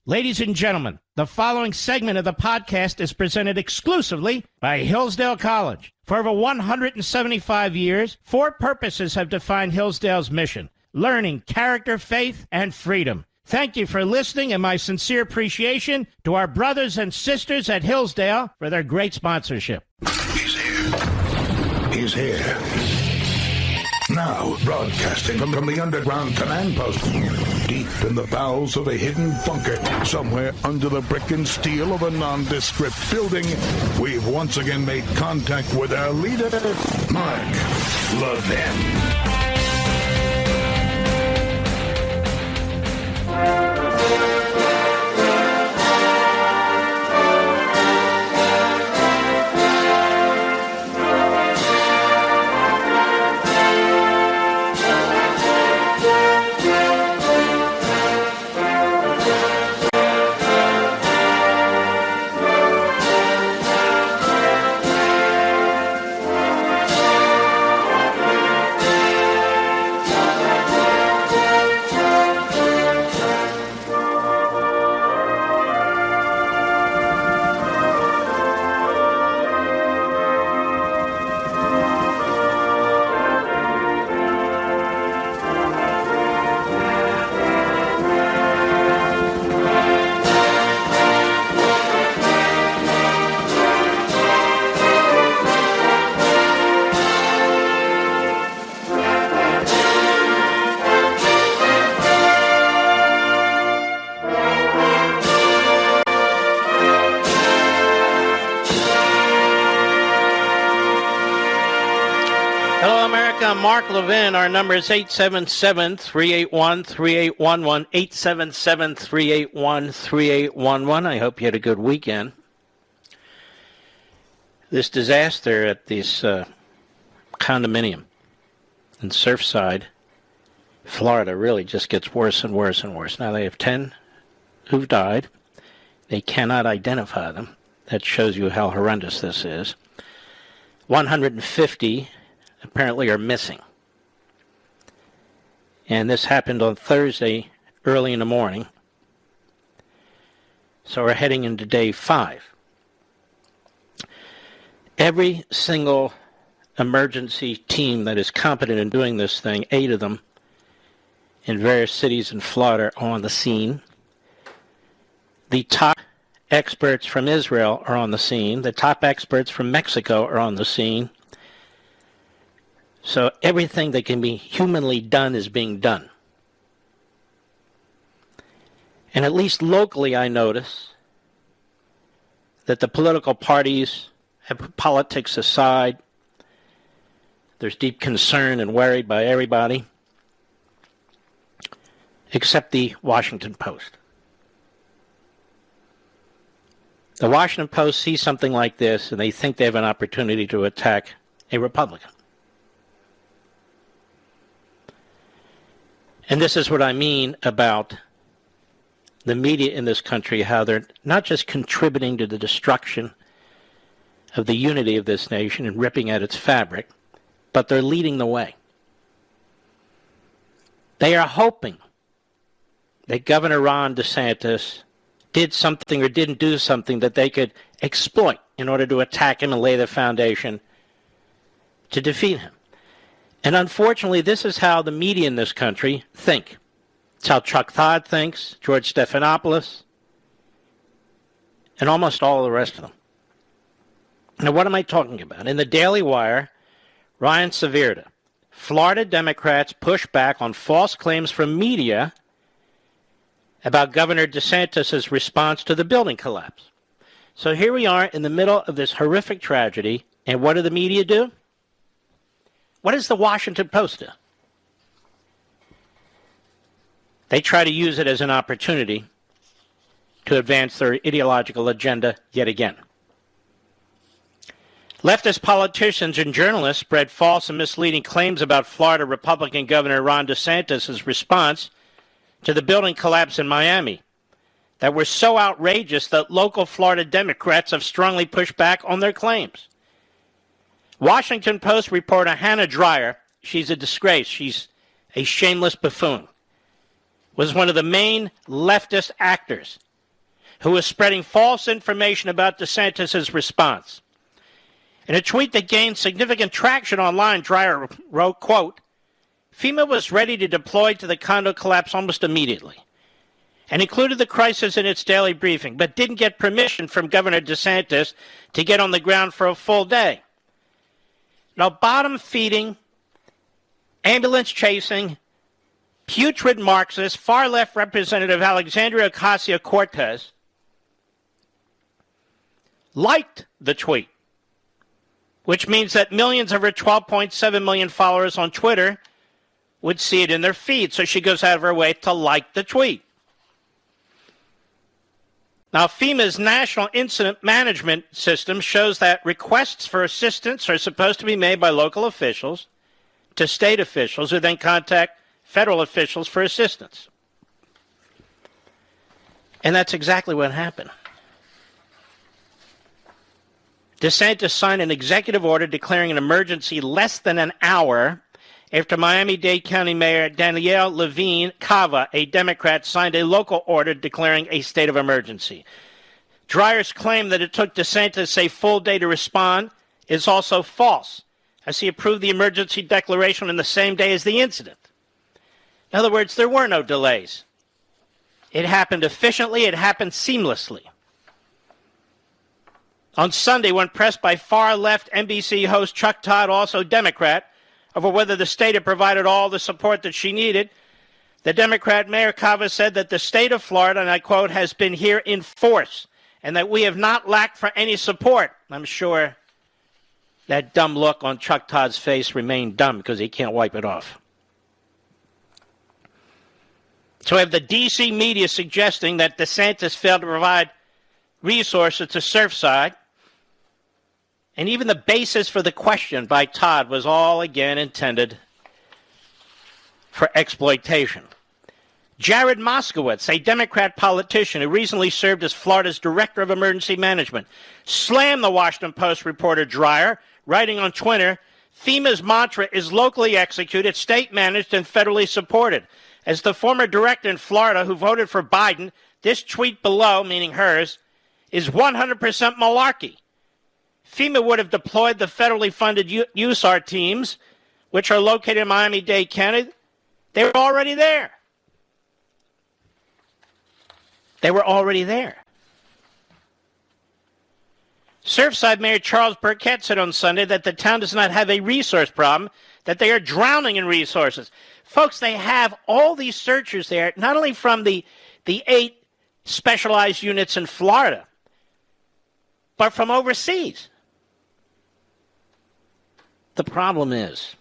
Ladies and gentlemen, the following segment of the podcast is presented exclusively by Hillsdale College. For over 175 years, four purposes have defined Hillsdale's mission: learning, character, faith, and freedom. Thank you for listening, and my sincere appreciation to our brothers and sisters at Hillsdale for their great sponsorship. He's here. He's here. Now, broadcasting from the underground command post, deep in the bowels of a hidden bunker, somewhere under the brick and steel of a nondescript building, we've once again made contact with our leader, Mark Levin. Mark Levin. Our number is 877-381-3811, 877-381-3811. I hope you had a good weekend. This disaster at this condominium in Surfside, Florida, really just gets worse and worse and worse. Now they have 10 who've died. They cannot identify them. That shows you how horrendous this is. 150 apparently are missing. And this happened on Thursday early in the morning. So we're heading into day 5. Every single emergency team that is competent in doing this thing, 8 of them in various cities in Florida, are on the scene. The top experts from Israel are on the scene. The top experts from Mexico are on the scene. So everything that can be humanly done is being done. And at least locally, I notice that the political parties have put politics aside. There's deep concern and worry by everybody, except the Washington Post. The Washington Post sees something like this, and they think they have an opportunity to attack a Republican. And this is what I mean about the media in this country, how they're not just contributing to the destruction of the unity of this nation and ripping at its fabric, but they're leading the way. They are hoping that Governor Ron DeSantis did something or didn't do something that they could exploit in order to attack him and lay the foundation to defeat him. And unfortunately, this is how the media in this country think. It's how Chuck Todd thinks, George Stephanopoulos, and almost all the rest of them. Now, what am I talking about? In the Daily Wire, Ryan Severda, Florida Democrats push back on false claims from media about Governor DeSantis' response to the building collapse. So here we are in the middle of this horrific tragedy, and what do the media do? What does the Washington Post do? They try to use it as an opportunity to advance their ideological agenda yet again. Leftist politicians and journalists spread false and misleading claims about Florida Republican Governor Ron DeSantis' response to the building collapse in Miami that were so outrageous that local Florida Democrats have strongly pushed back on their claims. Washington Post reporter Hannah Dreier, she's a disgrace, she's a shameless buffoon, was one of the main leftist actors who was spreading false information about DeSantis' response. In a tweet that gained significant traction online, Dreyer wrote, quote, FEMA was ready to deploy to the condo collapse almost immediately and included the crisis in its daily briefing, but didn't get permission from Governor DeSantis to get on the ground for a full day. Now, bottom-feeding, ambulance-chasing, putrid Marxist, far-left Representative Alexandria Ocasio-Cortez liked the tweet, which means that millions of her 12.7 million followers on Twitter would see it in their feed, so she goes out of her way to like the tweet. Now, FEMA's National Incident Management System shows that requests for assistance are supposed to be made by local officials to state officials who then contact federal officials for assistance. And that's exactly what happened. DeSantis signed an executive order declaring an emergency less than an hour after Miami-Dade County Mayor Danielle Levin Cava, a Democrat, signed a local order declaring a state of emergency. Dreyer's claim that it took DeSantis a full day to respond is also false, as he approved the emergency declaration on the same day as the incident. In other words, there were no delays. It happened efficiently, it happened seamlessly. On Sunday, when pressed by far-left NBC host Chuck Todd, also Democrat, over whether the state had provided all the support that she needed, the Democrat Mayor Cava said that the state of Florida, and I quote, has been here in force, and that we have not lacked for any support. I'm sure that dumb look on Chuck Todd's face remained dumb because he can't wipe it off. So we have the D.C. media suggesting that DeSantis failed to provide resources to Surfside. And even the basis for the question by Todd was all again intended for exploitation. Jared Moskowitz, a Democrat politician who recently served as Florida's Director of Emergency Management, slammed the Washington Post reporter Dreyer, writing on Twitter, FEMA's mantra is locally executed, state-managed, and federally supported. As the former director in Florida who voted for Biden, this tweet below, meaning hers, is 100% malarkey. FEMA would have deployed the federally funded USAR teams, which are located in Miami-Dade County. They were already there. They were already there. Surfside Mayor Charles Burkett said on Sunday that the town does not have a resource problem, that they are drowning in resources. Folks, they have all these searchers there, not only from the 8 specialized units in Florida, but from overseas. The problem is,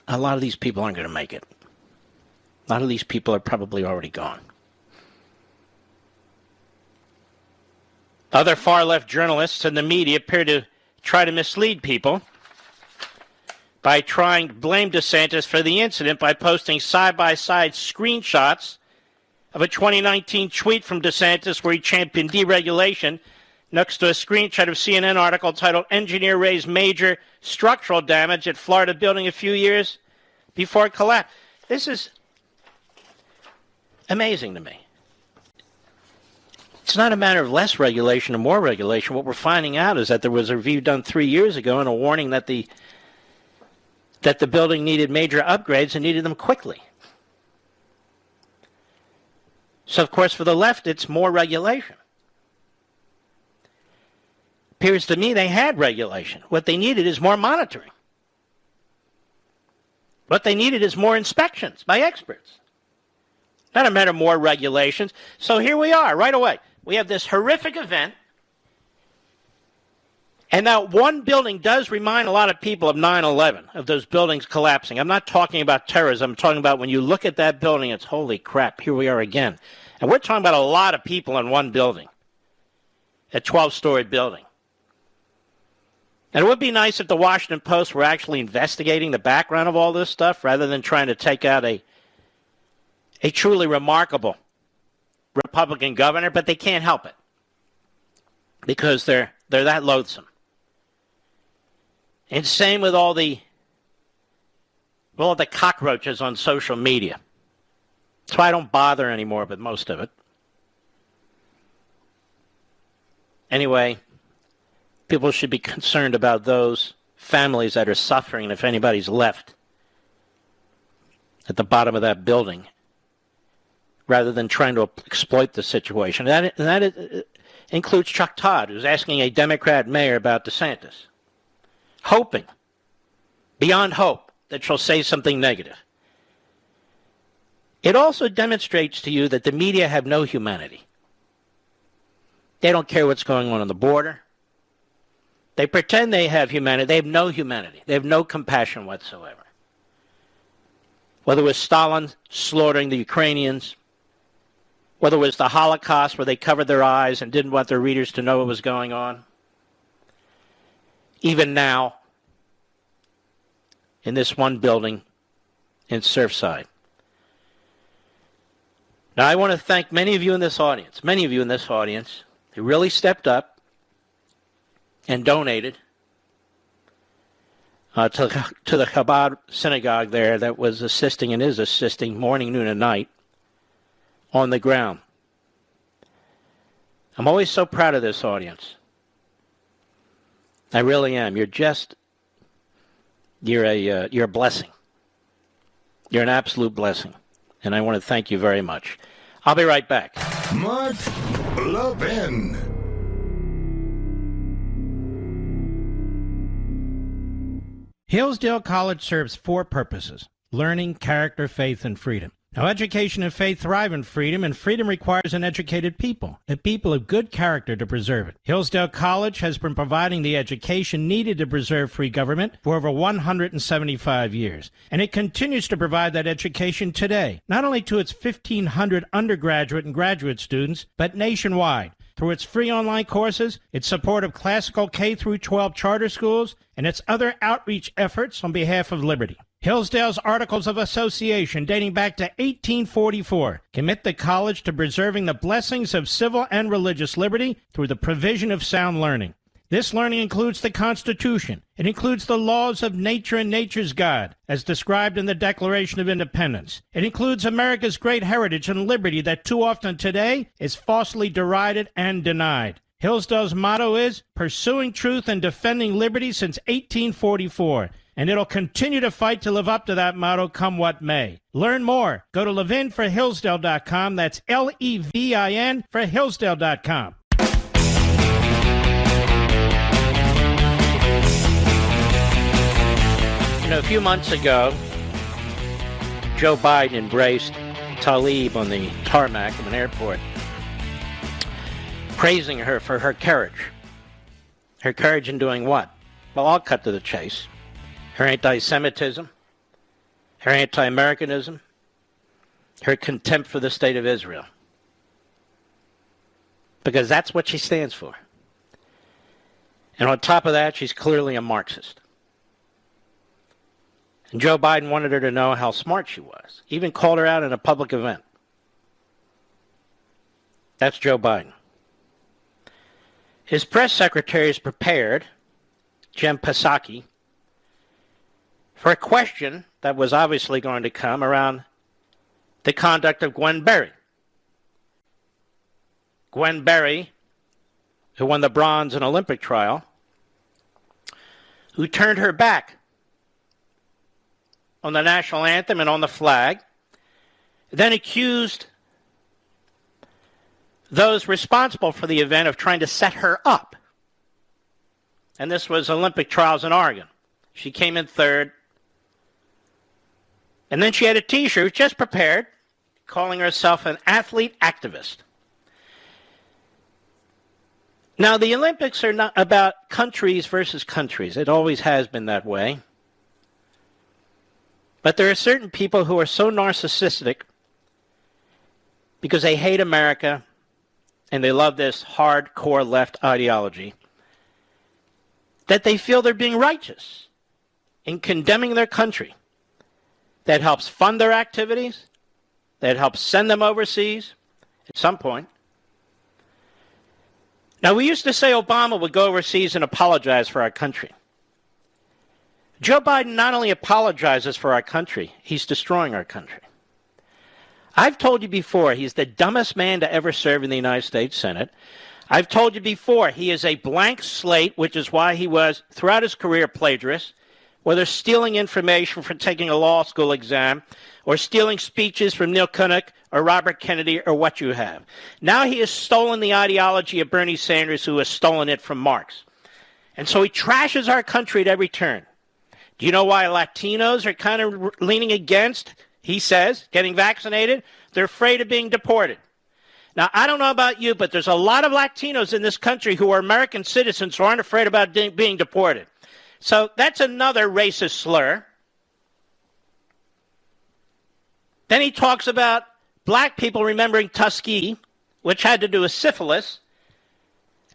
a lot of these people aren't going to make it. A lot of these people are probably already gone. Other far-left journalists and the media appear to try to mislead people by trying to blame DeSantis for the incident by posting side-by-side screenshots of a 2019 tweet from DeSantis where he championed deregulation next to a screenshot of CNN article titled Engineer Raised Major Structural Damage at Florida Building a Few Years Before It Collapsed. This is amazing to me. It's not a matter of less regulation or more regulation. What we're finding out is that there was a review done 3 years ago and a warning that the building needed major upgrades and needed them quickly. So, of course, for the left, it's more regulation. Appears to me they had regulation. What they needed is more monitoring. What they needed is more inspections by experts. Not a matter of more regulations. So here we are, right away. We have this horrific event. And now one building does remind a lot of people of 9/11, of those buildings collapsing. I'm not talking about terrorism. I'm talking about when you look at that building, it's holy crap, here we are again. And we're talking about a lot of people in one building, a 12-story building. And it would be nice if the Washington Post were actually investigating the background of all this stuff rather than trying to take out a truly remarkable Republican governor, but they can't help it because they're that loathsome. And same with all the cockroaches on social media. That's why I don't bother anymore with most of it. Anyway, people should be concerned about those families that are suffering, if anybody's left at the bottom of that building, rather than trying to exploit the situation. That includes Chuck Todd, who's asking a Democrat mayor about DeSantis, hoping, beyond hope, that she'll say something negative. It also demonstrates to you that the media have no humanity. They don't care what's going on the border. They pretend they have humanity. They have no humanity. They have no compassion whatsoever. Whether it was Stalin slaughtering the Ukrainians, whether it was the Holocaust where they covered their eyes and didn't want their readers to know what was going on. Even now, in this one building in Surfside. Now, I want to thank many of you in this audience, who really stepped up and donated to the Chabad synagogue there that was assisting and is assisting morning, noon, and night on the ground. I'm always so proud of this audience. I really am. You're a blessing. You're an absolute blessing. And I want to thank you very much. I'll be right back. Mark Levin. Hillsdale College serves 4 purposes: learning, character, faith, and freedom. Now, education and faith thrive in freedom, and freedom requires an educated people, a people of good character to preserve it. Hillsdale College has been providing the education needed to preserve free government for over 175 years, and it continues to provide that education today, not only to its 1,500 undergraduate and graduate students, but nationwide, through its free online courses, its support of classical K-12 charter schools, and its other outreach efforts on behalf of liberty. Hillsdale's Articles of Association, dating back to 1844, commit the college to preserving the blessings of civil and religious liberty through the provision of sound learning. This learning includes the Constitution. It includes the laws of nature and nature's God, as described in the Declaration of Independence. It includes America's great heritage and liberty that too often today is falsely derided and denied. Hillsdale's motto is pursuing truth and defending liberty since 1844. And it'll continue to fight to live up to that motto, come what may. Learn more. Go to levinforhillsdale.com. That's Levin for Hillsdale.com. You know, a few months ago, Joe Biden embraced Tlaib on the tarmac of an airport, praising her for her courage. Her courage in doing what? Well, I'll cut to the chase. Her anti-Semitism, her anti-Americanism, her contempt for the state of Israel. Because that's what she stands for. And on top of that, she's clearly a Marxist. And Joe Biden wanted her to know how smart she was. Even called her out in a public event. That's Joe Biden. His press secretary is prepared, Jen Psaki, for a question that was obviously going to come around the conduct of Gwen Berry. Gwen Berry, who won the bronze in Olympic trial, who turned her back on the national anthem and on the flag, then accused those responsible for the event of trying to set her up. And this was Olympic trials in Oregon. She came in third. And then she had a T-shirt, just prepared, calling herself an athlete activist. Now, the Olympics are not about countries versus countries. It always has been that way. But there are certain people who are so narcissistic because they hate America and they love this hardcore left ideology that they feel they're being righteous in condemning their country. That helps fund their activities, that helps send them overseas at some point. Now, we used to say Obama would go overseas and apologize for our country. Joe Biden not only apologizes for our country, he's destroying our country. I've told you before, he's the dumbest man to ever serve in the United States Senate. I've told you before, he is a blank slate, which is why he was, throughout his career, plagiarist, whether stealing information for taking a law school exam or stealing speeches from Neil Kinnock or Robert Kennedy or what you have. Now he has stolen the ideology of Bernie Sanders, who has stolen it from Marx. And so he trashes our country at every turn. Do you know why Latinos are kind of leaning against, he says, getting vaccinated? They're afraid of being deported. Now, I don't know about you, but there's a lot of Latinos in this country who are American citizens who aren't afraid about being deported. So that's another racist slur. Then he talks about black people remembering Tuskegee, which had to do with syphilis,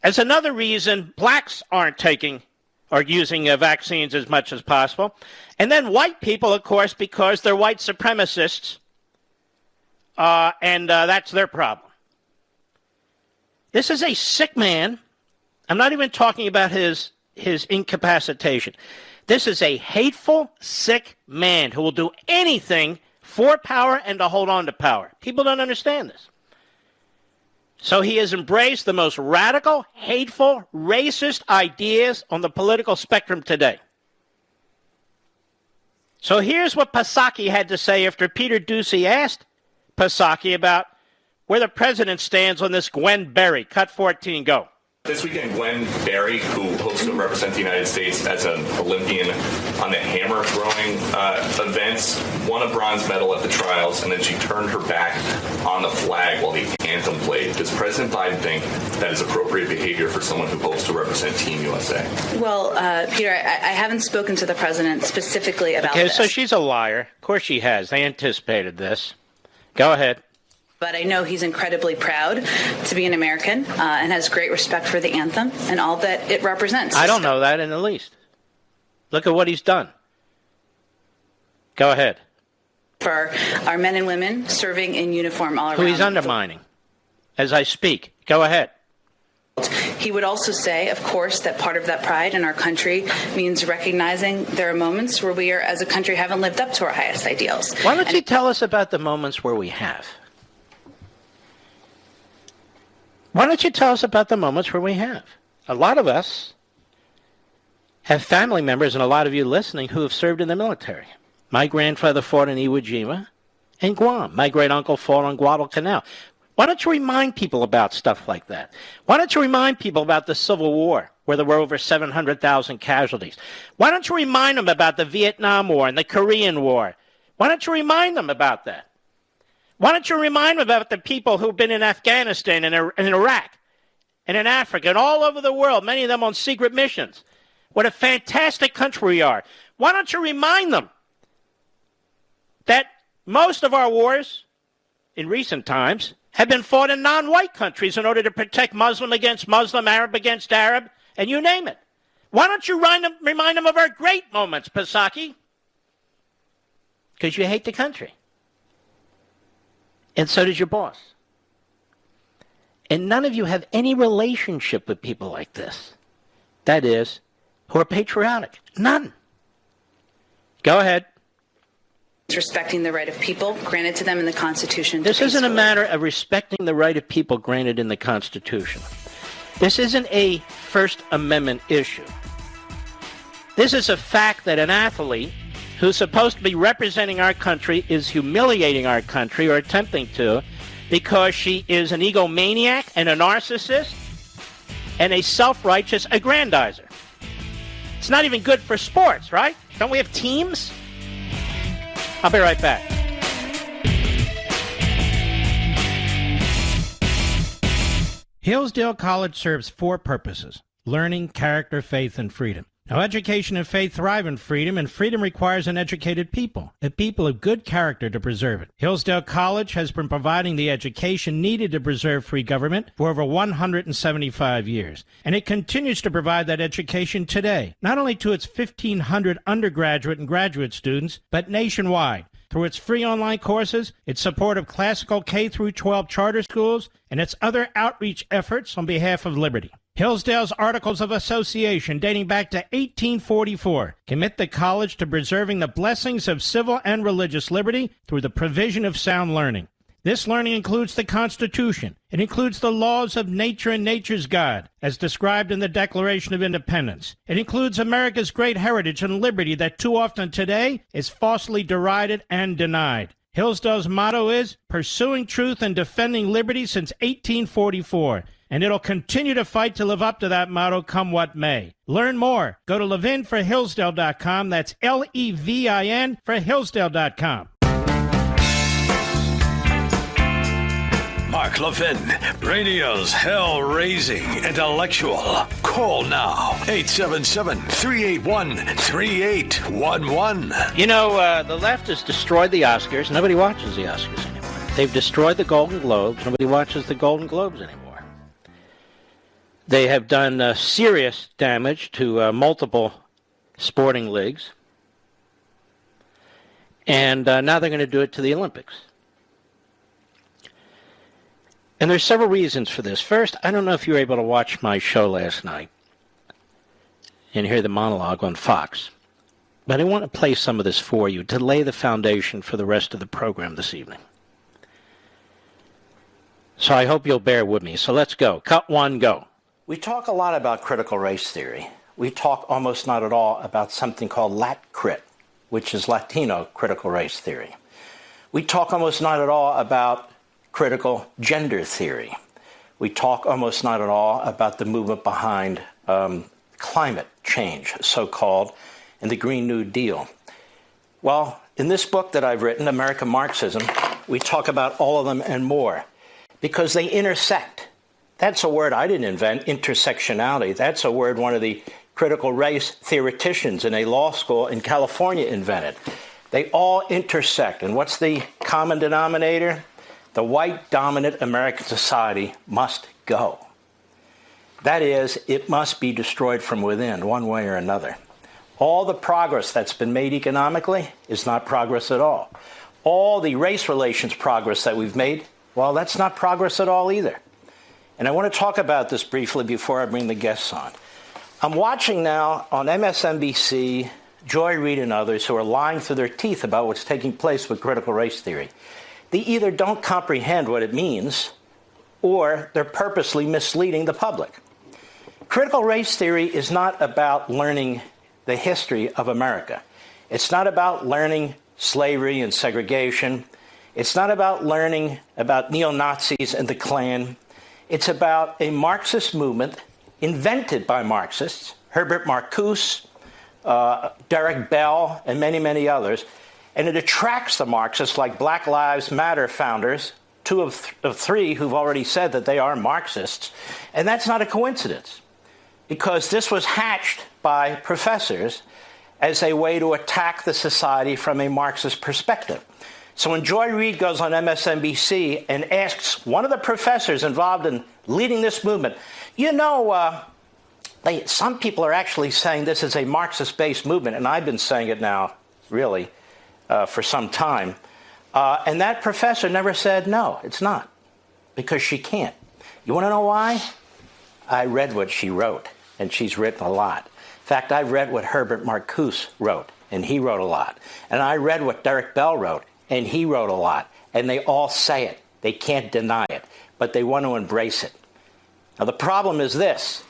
as another reason blacks aren't taking or using vaccines as much as possible. And then white people, of course, because they're white supremacists, and that's their problem. This is a sick man. I'm not even talking about his incapacitation. This is a hateful, sick man who will do anything for power and to hold on to power. People don't understand this. So he has embraced the most radical, hateful, racist ideas on the political spectrum today. So here's what Psaki had to say after Peter Doocy asked Psaki about where the president stands on this Gwen Berry. Cut 14, go. This weekend, Gwen Berry, who hopes to represent the United States as an Olympian on the hammer throwing events, won a bronze medal at the trials, and then she turned her back on the flag while the anthem played. Does President Biden think that is appropriate behavior for someone who hopes to represent Team USA? Well, Peter, I haven't spoken to the president specifically about this. Okay, so she's a liar. Of course she has. They anticipated this. Go ahead. But I know he's incredibly proud to be an American and has great respect for the anthem and all that it represents. I don't know that in the least. Look at what he's done. Go ahead. For our men and women serving in uniform all around. Who he's undermining as I speak. Go ahead. He would also say, of course, that part of that pride in our country means recognizing there are moments where we are, as a country, haven't lived up to our highest ideals. Why don't you tell us about the moments where we have? Why don't you tell us about the moments where we have? A lot of us have family members, and a lot of you listening, who have served in the military. My grandfather fought in Iwo Jima and Guam. My great-uncle fought on Guadalcanal. Why don't you remind people about stuff like that? Why don't you remind people about the Civil War, where there were over 700,000 casualties? Why don't you remind them about the Vietnam War and the Korean War? Why don't you remind them about that? Why don't you remind them about the people who've been in Afghanistan and in Iraq and in Africa and all over the world, many of them on secret missions? What a fantastic country we are. Why don't you remind them that most of our wars in recent times have been fought in non-white countries in order to protect Muslim against Muslim, Arab against Arab, and you name it. Why don't you remind them of our great moments, Psaki? Because you hate the country. And so does your boss. And none of you have any relationship with people like this. That is, who are patriotic. None. Go ahead. Respecting the right of people granted to them in the Constitution. This isn't a matter of respecting the right of people granted in the Constitution. This isn't a First Amendment issue. This is a fact that an athlete who's supposed to be representing our country is humiliating our country, or attempting to, because she is an egomaniac and a narcissist and a self-righteous aggrandizer. It's not even good for sports, right? Don't we have teams? I'll be right back. Hillsdale College serves 4 purposes: learning, character, faith, and freedom. Now, education and faith thrive in freedom, and freedom requires an educated people, a people of good character to preserve it. Hillsdale College has been providing the education needed to preserve free government for over 175 years, and it continues to provide that education today, not only to its 1,500 undergraduate and graduate students, but nationwide, through its free online courses, its support of classical K-12 charter schools, and its other outreach efforts on behalf of liberty. Hillsdale's Articles of Association, dating back to 1844, commit the college to preserving the blessings of civil and religious liberty through the provision of sound learning. This learning includes the Constitution. It includes the laws of nature and nature's God, as described in the Declaration of Independence. It includes America's great heritage and liberty that too often today is falsely derided and denied. Hillsdale's motto is pursuing truth and defending liberty since 1844, and it'll continue to fight to live up to that motto come what may. Learn more. Go to levinforhillsdale.com. That's Levin for Hillsdale.com. Mark Levin, radio's hell-raising intellectual. Call now, 877-381-3811. You know, the left has destroyed the Oscars. Nobody watches the Oscars anymore. They've destroyed the Golden Globes. Nobody watches the Golden Globes anymore. They have done serious damage to multiple sporting leagues. And now they're going to do it to the Olympics. And there's several reasons for this. First, I don't know if you were able to watch my show last night and hear the monologue on Fox, but I want to play some of this for you to lay the foundation for the rest of the program this evening. So I hope you'll bear with me. So let's go. Cut one, go. We talk a lot about critical race theory. We talk almost not at all about something called LatCrit, which is Latino critical race theory. We talk almost not at all about critical gender theory. We talk almost not at all about the movement behind climate change, so-called, and the Green New Deal. Well, in this book that I've written, American Marxism, we talk about all of them and more because they intersect. That's a word I didn't invent, intersectionality. That's a word one of the critical race theoreticians in a law school in California invented. They all intersect. And what's the common denominator? The white dominant American society must go. That is, it must be destroyed from within, one way or another. All the progress that's been made economically is not progress at all. All the race relations progress that we've made, well, that's not progress at all either. And I want to talk about this briefly before I bring the guests on. I'm watching now on MSNBC, Joy Reid and others who are lying through their teeth about what's taking place with critical race theory. They either don't comprehend what it means, or they're purposely misleading the public. Critical race theory is not about learning the history of America. It's not about learning slavery and segregation. It's not about learning about neo-Nazis and the Klan. It's about a Marxist movement invented by Marxists, Herbert Marcuse, Derek Bell, and many, many others. And it attracts the Marxists like Black Lives Matter founders, two of three who've already said that they are Marxists. And that's not a coincidence, because this was hatched by professors as a way to attack the society from a Marxist perspective. So when Joy Reid goes on MSNBC and asks one of the professors involved in leading this movement, you know, some people are actually saying this is a Marxist-based movement, and I've been saying it now, really, for some time. And that professor never said, no, it's not, because she can't. You want to know why? I read what she wrote, and she's written a lot. In fact, I read what Herbert Marcuse wrote, and he wrote a lot. And I read what Derek Bell wrote, and he wrote a lot. And they all say it. They can't deny it, but they want to embrace it. Now, the problem is this.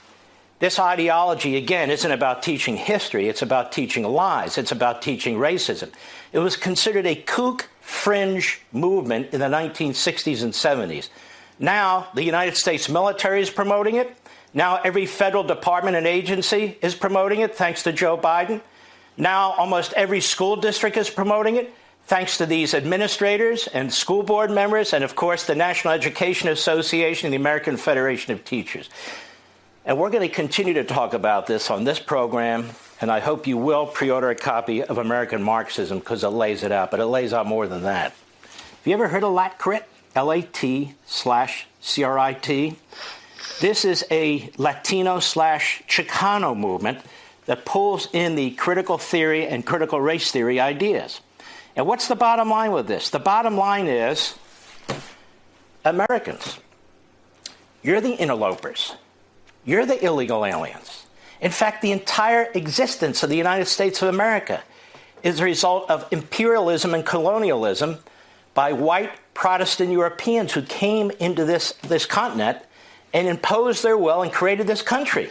This ideology, again, isn't about teaching history. It's about teaching lies. It's about teaching racism. It was considered a kook fringe movement in the 1960s and 70s. Now, the United States military is promoting it. Now, every federal department and agency is promoting it, thanks to Joe Biden. Now, almost every school district is promoting it, thanks to these administrators and school board members, and, of course, the National Education Association and the American Federation of Teachers. And we're going to continue to talk about this on this program, and I hope you will pre-order a copy of American Marxism because it lays it out, but it lays out more than that. Have you ever heard of LatCrit? L-A-T/CRIT? This is a Latino/Chicano movement that pulls in the critical theory and critical race theory ideas. And what's the bottom line with this? The bottom line is, Americans, you're the interlopers. You're the illegal aliens. In fact, the entire existence of the United States of America is a result of imperialism and colonialism by white Protestant Europeans who came into this continent and imposed their will and created this country.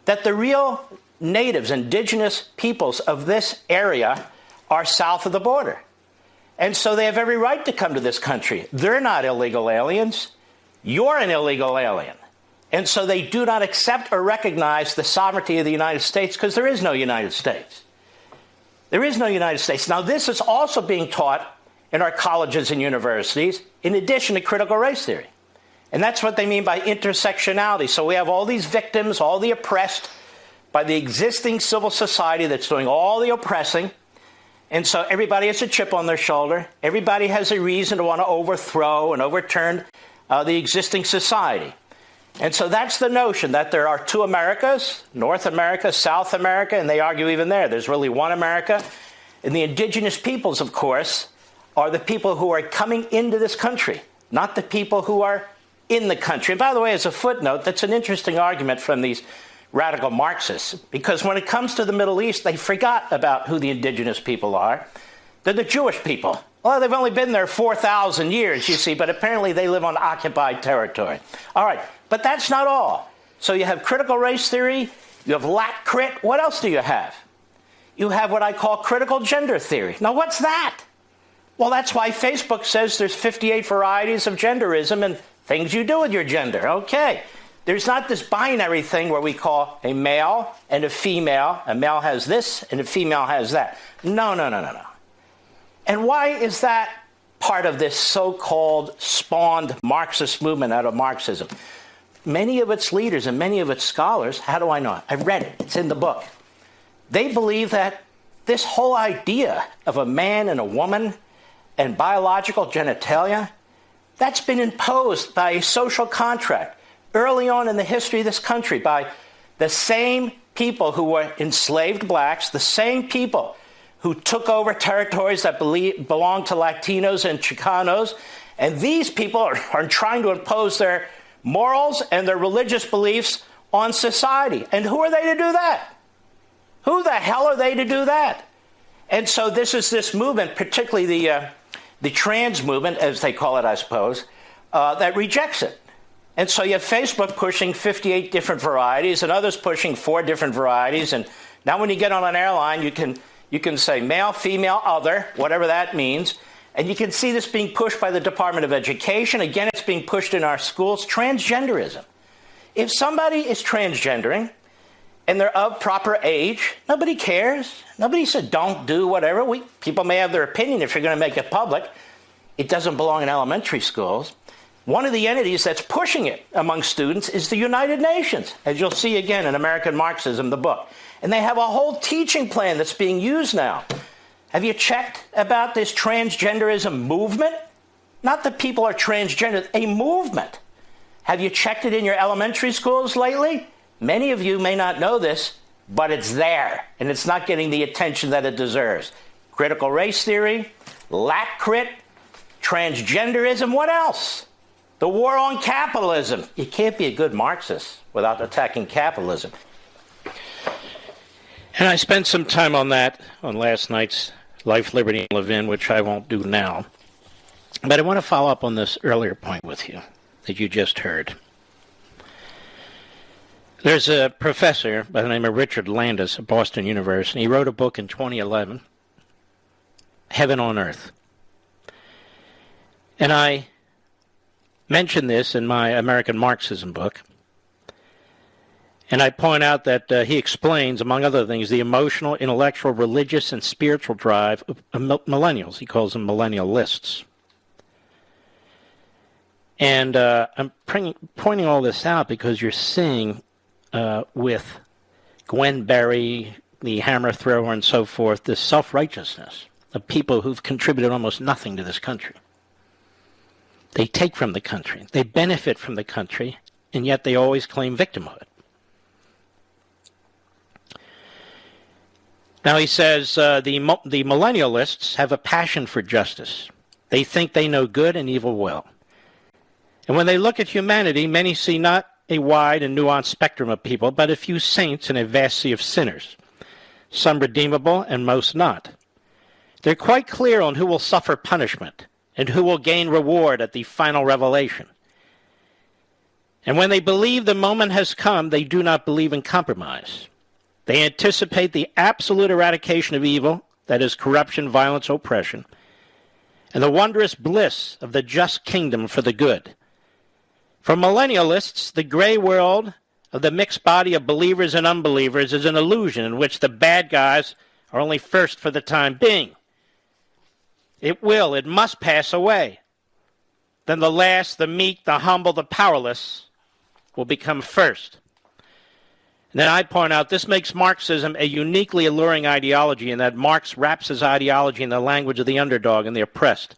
That the real natives, indigenous peoples of this area are south of the border. And so they have every right to come to this country. They're not illegal aliens. You're an illegal alien. And so they do not accept or recognize the sovereignty of the United States because there is no United States. There is no United States. Now, this is also being taught in our colleges and universities in addition to critical race theory. And that's what they mean by intersectionality. So we have all these victims, all the oppressed by the existing civil society that's doing all the oppressing. And so everybody has a chip on their shoulder. Everybody has a reason to want to overthrow and overturn the existing society. And so that's the notion that there are two Americas, North America, South America, and they argue even there's really one America. And the indigenous peoples, of course, are the people who are coming into this country, not the people who are in the country. And by the way, as a footnote, that's an interesting argument from these radical Marxists, because when it comes to the Middle East, they forgot about who the indigenous people are. They're the Jewish people. Well, they've only been there 4,000 years, you see, but apparently they live on occupied territory. All right, but that's not all. So you have critical race theory, you have lack crit. What else do you have? You have what I call critical gender theory. Now, what's that? Well, that's why Facebook says there's 58 varieties of genderism and things you do with your gender. Okay. There's not this binary thing where we call a male and a female. A male has this and a female has that. No. And why is that part of this so-called spawned Marxist movement out of Marxism? Many of its leaders and many of its scholars, how do I know it? I've read it. It's in the book. They believe that this whole idea of a man and a woman and biological genitalia, that's been imposed by a social contract early on in the history of this country by the same people who were enslaved blacks, the same people who took over territories that belonged to Latinos and Chicanos. And these people are trying to impose their morals and their religious beliefs on society. And who are they to do that? Who the hell are they to do that? And so this movement, particularly the trans movement, as they call it, I suppose, that rejects it. And so you have Facebook pushing 58 different varieties and others pushing 4 different varieties. And now when you get on an airline, you can say male, female, other, whatever that means. And you can see this being pushed by the Department of Education. Again, it's being pushed in our schools. Transgenderism. If somebody is transgendering and they're of proper age, nobody cares. Nobody said don't do whatever. People may have their opinion if you're going to make it public. It doesn't belong in elementary schools. One of the entities that's pushing it among students is the United Nations, as you'll see again in American Marxism, the book. And they have a whole teaching plan that's being used now. Have you checked about this transgenderism movement? Not that people are transgender, a movement. Have you checked it in your elementary schools lately? Many of you may not know this, but it's there, and it's not getting the attention that it deserves. Critical race theory, lack crit, transgenderism, what else? The war on capitalism. You can't be a good Marxist without attacking capitalism. And I spent some time on that on last night's Life, Liberty, and Levin, which I won't do now. But I want to follow up on this earlier point with you that you just heard. There's a professor by the name of Richard Landis at Boston University. He wrote a book in 2011, Heaven on Earth. And I mention this in my American Marxism book. And I point out that he explains, among other things, the emotional, intellectual, religious, and spiritual drive of millennials. He calls them millennialists. And I'm pointing all this out because you're seeing with Gwen Berry, the hammer thrower, and so forth, this self-righteousness of people who've contributed almost nothing to this country. They take from the country. They benefit from the country, and yet they always claim victimhood. Now he says the millennialists have a passion for justice. They think they know good and evil well. And when they look at humanity, many see not a wide and nuanced spectrum of people, but a few saints and a vast sea of sinners, some redeemable and most not. They're quite clear on who will suffer punishment and who will gain reward at the final revelation. And when they believe the moment has come, they do not believe in compromise. They anticipate the absolute eradication of evil, that is corruption, violence, oppression, and the wondrous bliss of the just kingdom for the good. For millennialists, the gray world of the mixed body of believers and unbelievers is an illusion in which the bad guys are only first for the time being. It must pass away. Then the last, the meek, the humble, the powerless will become first. And then I point out this makes Marxism a uniquely alluring ideology in that Marx wraps his ideology in the language of the underdog and the oppressed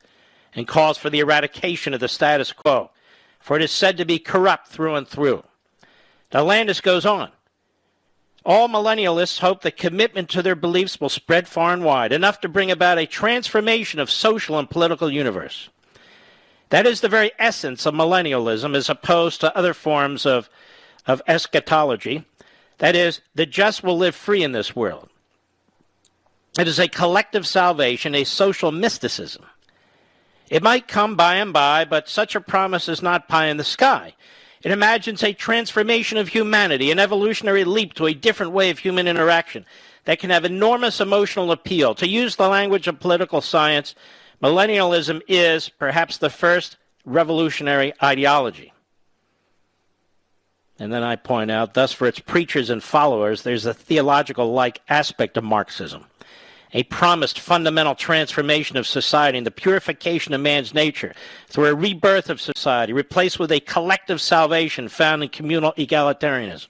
and calls for the eradication of the status quo, for it is said to be corrupt through and through. Now Landis goes on. All millennialists hope that commitment to their beliefs will spread far and wide, enough to bring about a transformation of social and political universe. That is the very essence of millennialism as opposed to other forms of eschatology. That is, the just will live free in this world. It is a collective salvation, a social mysticism. It might come by and by, but such a promise is not pie in the sky. It imagines a transformation of humanity, an evolutionary leap to a different way of human interaction that can have enormous emotional appeal. To use the language of political science, millennialism is perhaps the first revolutionary ideology. And then I point out, thus for its preachers and followers, there's a theological-like aspect of Marxism, a promised fundamental transformation of society and the purification of man's nature through a rebirth of society, replaced with a collective salvation found in communal egalitarianism.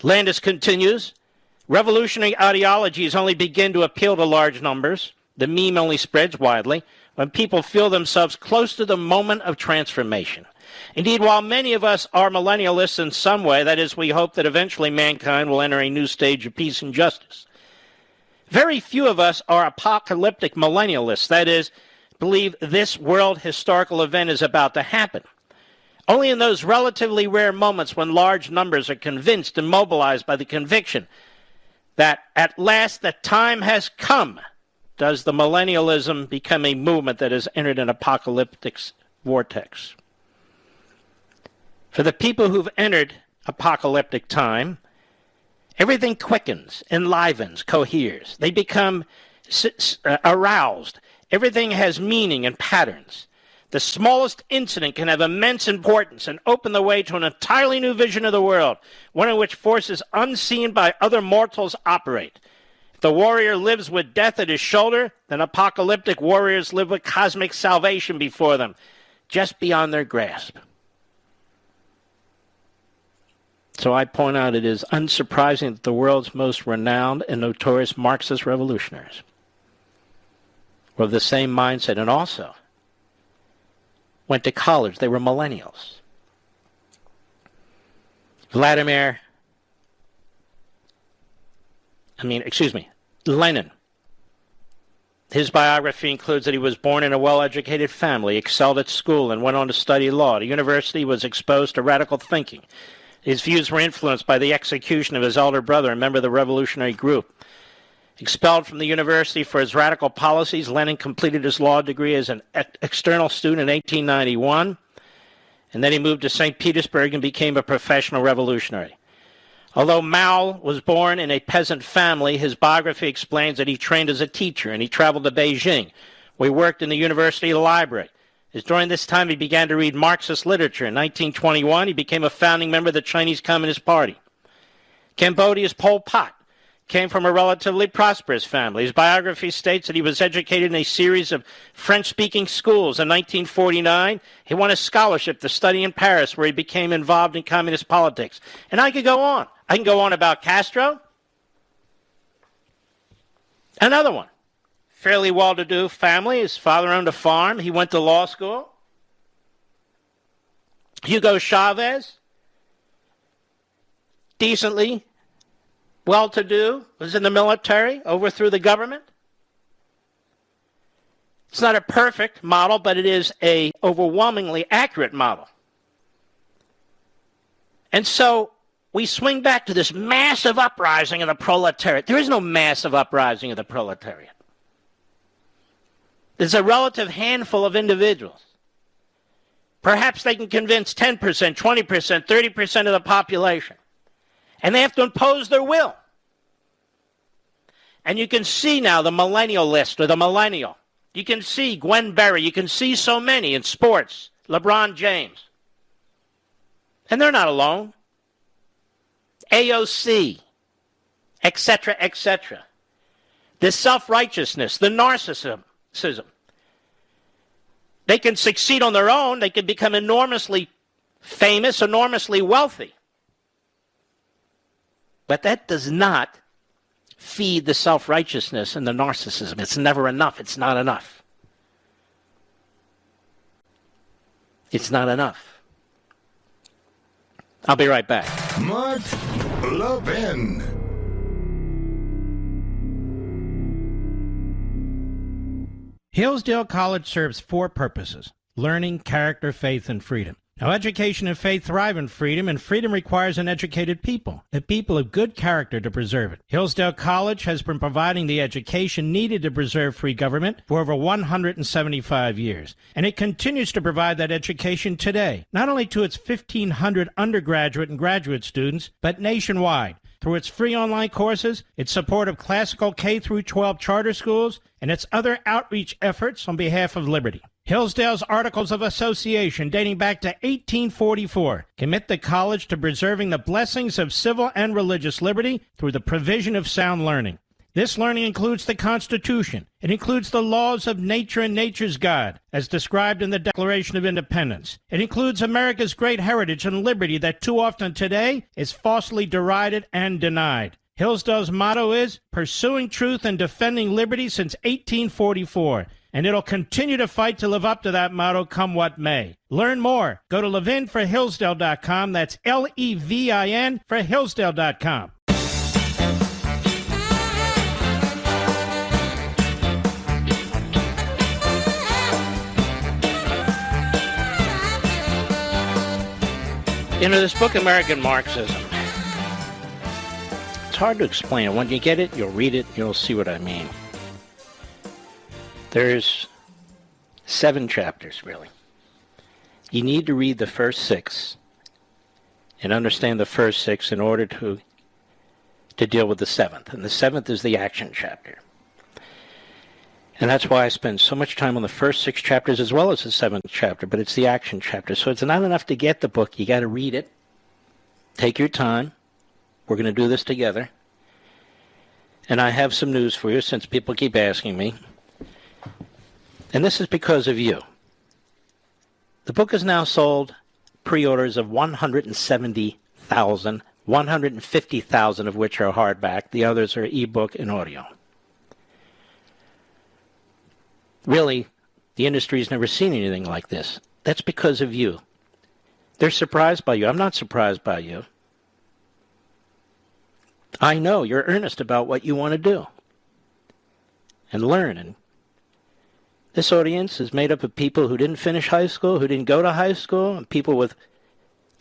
Landis continues, revolutionary ideologies only begin to appeal to large numbers. The meme only spreads widely when people feel themselves close to the moment of transformation. Indeed, while many of us are millennialists in some way, that is, we hope that eventually mankind will enter a new stage of peace and justice, very few of us are apocalyptic millennialists, that is, believe this world historical event is about to happen. Only in those relatively rare moments when large numbers are convinced and mobilized by the conviction that at last the time has come does the millennialism become a movement that has entered an apocalyptic vortex. For the people who've entered apocalyptic time, everything quickens, enlivens, coheres. They become aroused. Everything has meaning and patterns. The smallest incident can have immense importance and open the way to an entirely new vision of the world, one in which forces unseen by other mortals operate. If the warrior lives with death at his shoulder, then apocalyptic warriors live with cosmic salvation before them, just beyond their grasp. So I point out it is unsurprising that the world's most renowned and notorious Marxist revolutionaries were of the same mindset and also went to college. They were millennials. Lenin. His biography includes that he was born in a well-educated family, excelled at school, and went on to study law. At university, he was exposed to radical thinking. His views were influenced by the execution of his elder brother, a member of the revolutionary group. Expelled from the university for his radical policies, Lenin completed his law degree as an external student in 1891, and then he moved to St. Petersburg and became a professional revolutionary. Although Mao was born in a peasant family, his biography explains that he trained as a teacher and he traveled to Beijing, where he worked in the university library. It's during this time he began to read Marxist literature. In 1921, he became a founding member of the Chinese Communist Party. Cambodia's Pol Pot came from a relatively prosperous family. His biography states that he was educated in a series of French-speaking schools. In 1949, he won a scholarship to study in Paris, where he became involved in communist politics. And I could go on. I can go on about Castro. Another one. Fairly well-to-do family. His father owned a farm. He went to law school. Hugo Chavez, decently well-to-do, was in the military, overthrew the government. It's not a perfect model, but it is an overwhelmingly accurate model. And so we swing back to this massive uprising of the proletariat. There is no massive uprising of the proletariat. There's a relative handful of individuals. Perhaps they can convince 10%, 20%, 30% of the population. And they have to impose their will. And you can see now the millennial list or the millennial. You can see Gwen Berry. You can see so many in sports. LeBron James. And they're not alone. AOC, etc., etc. The self-righteousness, the narcissism. They can succeed on their own. They can become enormously famous, enormously wealthy. But that does not feed the self-righteousness and the narcissism. It's never enough. It's not enough. It's not enough. I'll be right back. Mark Levin. Hillsdale College serves four purposes: learning, character, faith, and freedom. Now, education and faith thrive in freedom, and freedom requires an educated people, a people of good character to preserve it. Hillsdale College has been providing the education needed to preserve free government for over 175 years, and it continues to provide that education today, not only to its 1,500 undergraduate and graduate students, but nationwide, through its free online courses, its support of classical K-12 charter schools, and its other outreach efforts on behalf of liberty. Hillsdale's Articles of Association, dating back to 1844, commit the college to preserving the blessings of civil and religious liberty through the provision of sound learning. This learning includes the Constitution. It includes the laws of nature and nature's God, as described in the Declaration of Independence. It includes America's great heritage and liberty that too often today is falsely derided and denied. Hillsdale's motto is pursuing truth and defending liberty since 1844. And it'll continue to fight to live up to that motto, come what may. Learn more. Go to levinforhillsdale.com. That's Levin for Hillsdale.com. You know, this book, American Marxism, it's hard to explain. When you get it, you'll read it, you'll see what I mean. There's 7 chapters, really. You need to read the first 6 and understand the first 6 in order to deal with the 7th. And the 7th is the action chapter. And that's why I spend so much time on the first 6 chapters as well as the 7th chapter, but it's the action chapter. So it's not enough to get the book. You got to read it. Take your time. We're going to do this together. And I have some news for you since people keep asking me. And this is because of you. The book is now sold pre-orders of 170,000, 150,000 of which are hardback. The others are ebook and audio. Really, the industry's never seen anything like this. That's because of you. They're surprised by you. I'm not surprised by you. I know you're earnest about what you want to do and learn. And this audience is made up of people who didn't finish high school, who didn't go to high school, and people with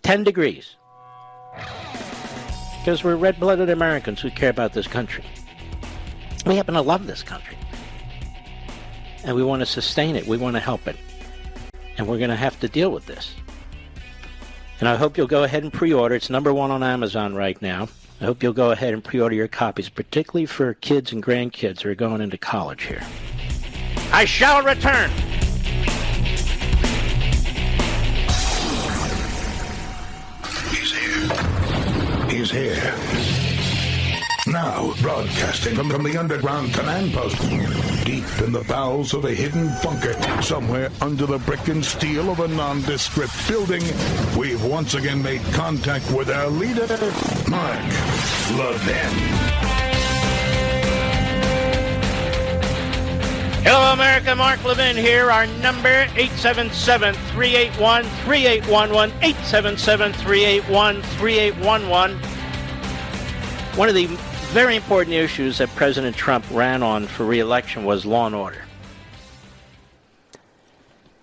10 degrees. Because we're red-blooded Americans who care about this country. We happen to love this country. And we want to sustain it. We want to help it. And we're going to have to deal with this. And I hope you'll go ahead and pre-order. It's #1 on Amazon right now. I hope you'll go ahead and pre-order your copies, particularly for kids and grandkids who are going into college here. I shall return. He's here. He's here. Now, broadcasting from the underground command post, deep in the bowels of a hidden bunker, somewhere under the brick and steel of a nondescript building, we've once again made contact with our leader, Mark Levin. Hello, America. Mark Levin here. Our number, 877-381-3811, 877-381-3811. One of the very important issues that President Trump ran on for re-election was law and order.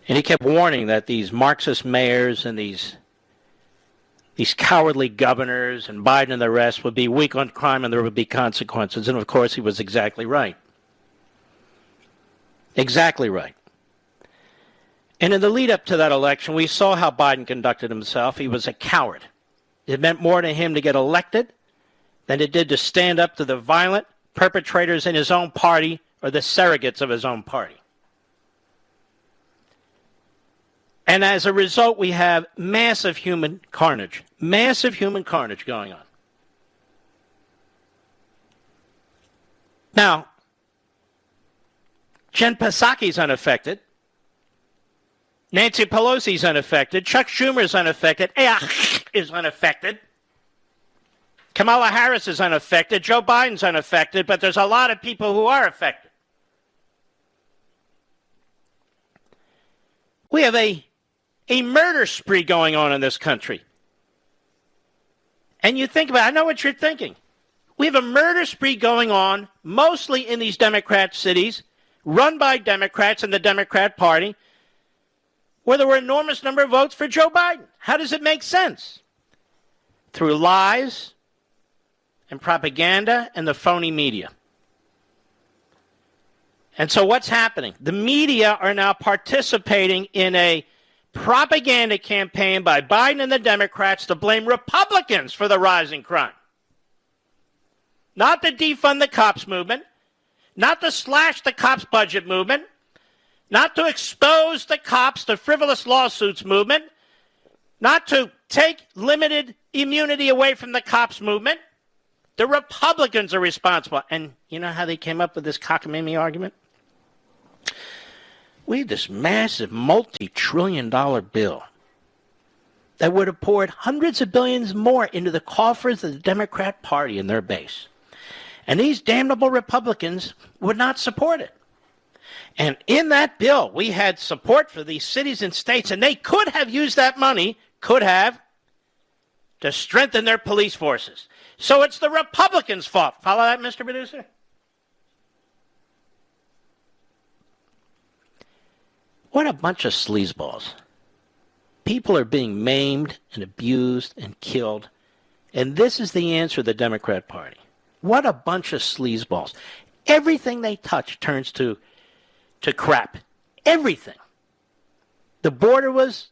And he kept warning that these Marxist mayors and these cowardly governors and Biden and the rest would be weak on crime and there would be consequences. And, of course, he was exactly right. Exactly right. And in the lead up to that election, we saw how Biden conducted himself. He was a coward. It meant more to him to get elected than it did to stand up to the violent perpetrators in his own party or the surrogates of his own party. And as a result, we have massive human carnage going on. Now, Jen Psaki's unaffected. Nancy Pelosi's unaffected. Chuck Schumer's unaffected. Is unaffected. Kamala Harris is unaffected. Joe Biden's unaffected. But there's a lot of people who are affected. We have a murder spree going on in this country. And you think about it, I know what you're thinking. We have a murder spree going on, mostly in these Democrat cities, run by Democrats and the Democrat Party, where there were an enormous number of votes for Joe Biden. How does it make sense? Through lies and propaganda and the phony media. And so what's happening? The media are now participating in a propaganda campaign by Biden and the Democrats to blame Republicans for the rising crime. Not to defund the cops movement, not to slash the cops budget movement, not to expose the cops to frivolous lawsuits movement, not to take limited immunity away from the cops movement. The Republicans are responsible. And you know how they came up with this cockamamie argument? We had this massive multi-trillion-dollar bill that would have poured hundreds of billions more into the coffers of the Democrat Party and their base. And these damnable Republicans would not support it. And in that bill, we had support for these cities and states, and they could have used that money, to strengthen their police forces. So it's the Republicans' fault. Follow that, Mr. Producer? What a bunch of sleazeballs. People are being maimed and abused and killed. And this is the answer of the Democrat Party. What a bunch of sleazeballs. Everything they touch turns to crap. Everything. The border was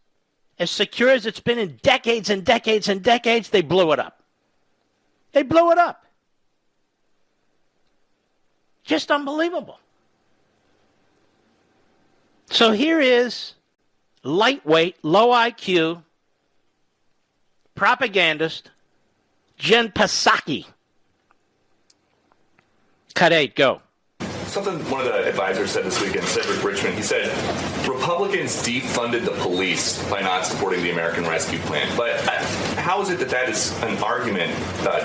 as secure as it's been in decades and decades and decades. They blew it up. They blew it up. Just unbelievable. So here is lightweight, low IQ, propagandist Jen Psaki. Cut 8, go. Something one of the advisors said this weekend, Cedric Richmond, he said, Republicans defunded the police by not supporting the American Rescue Plan. But how is it that is an argument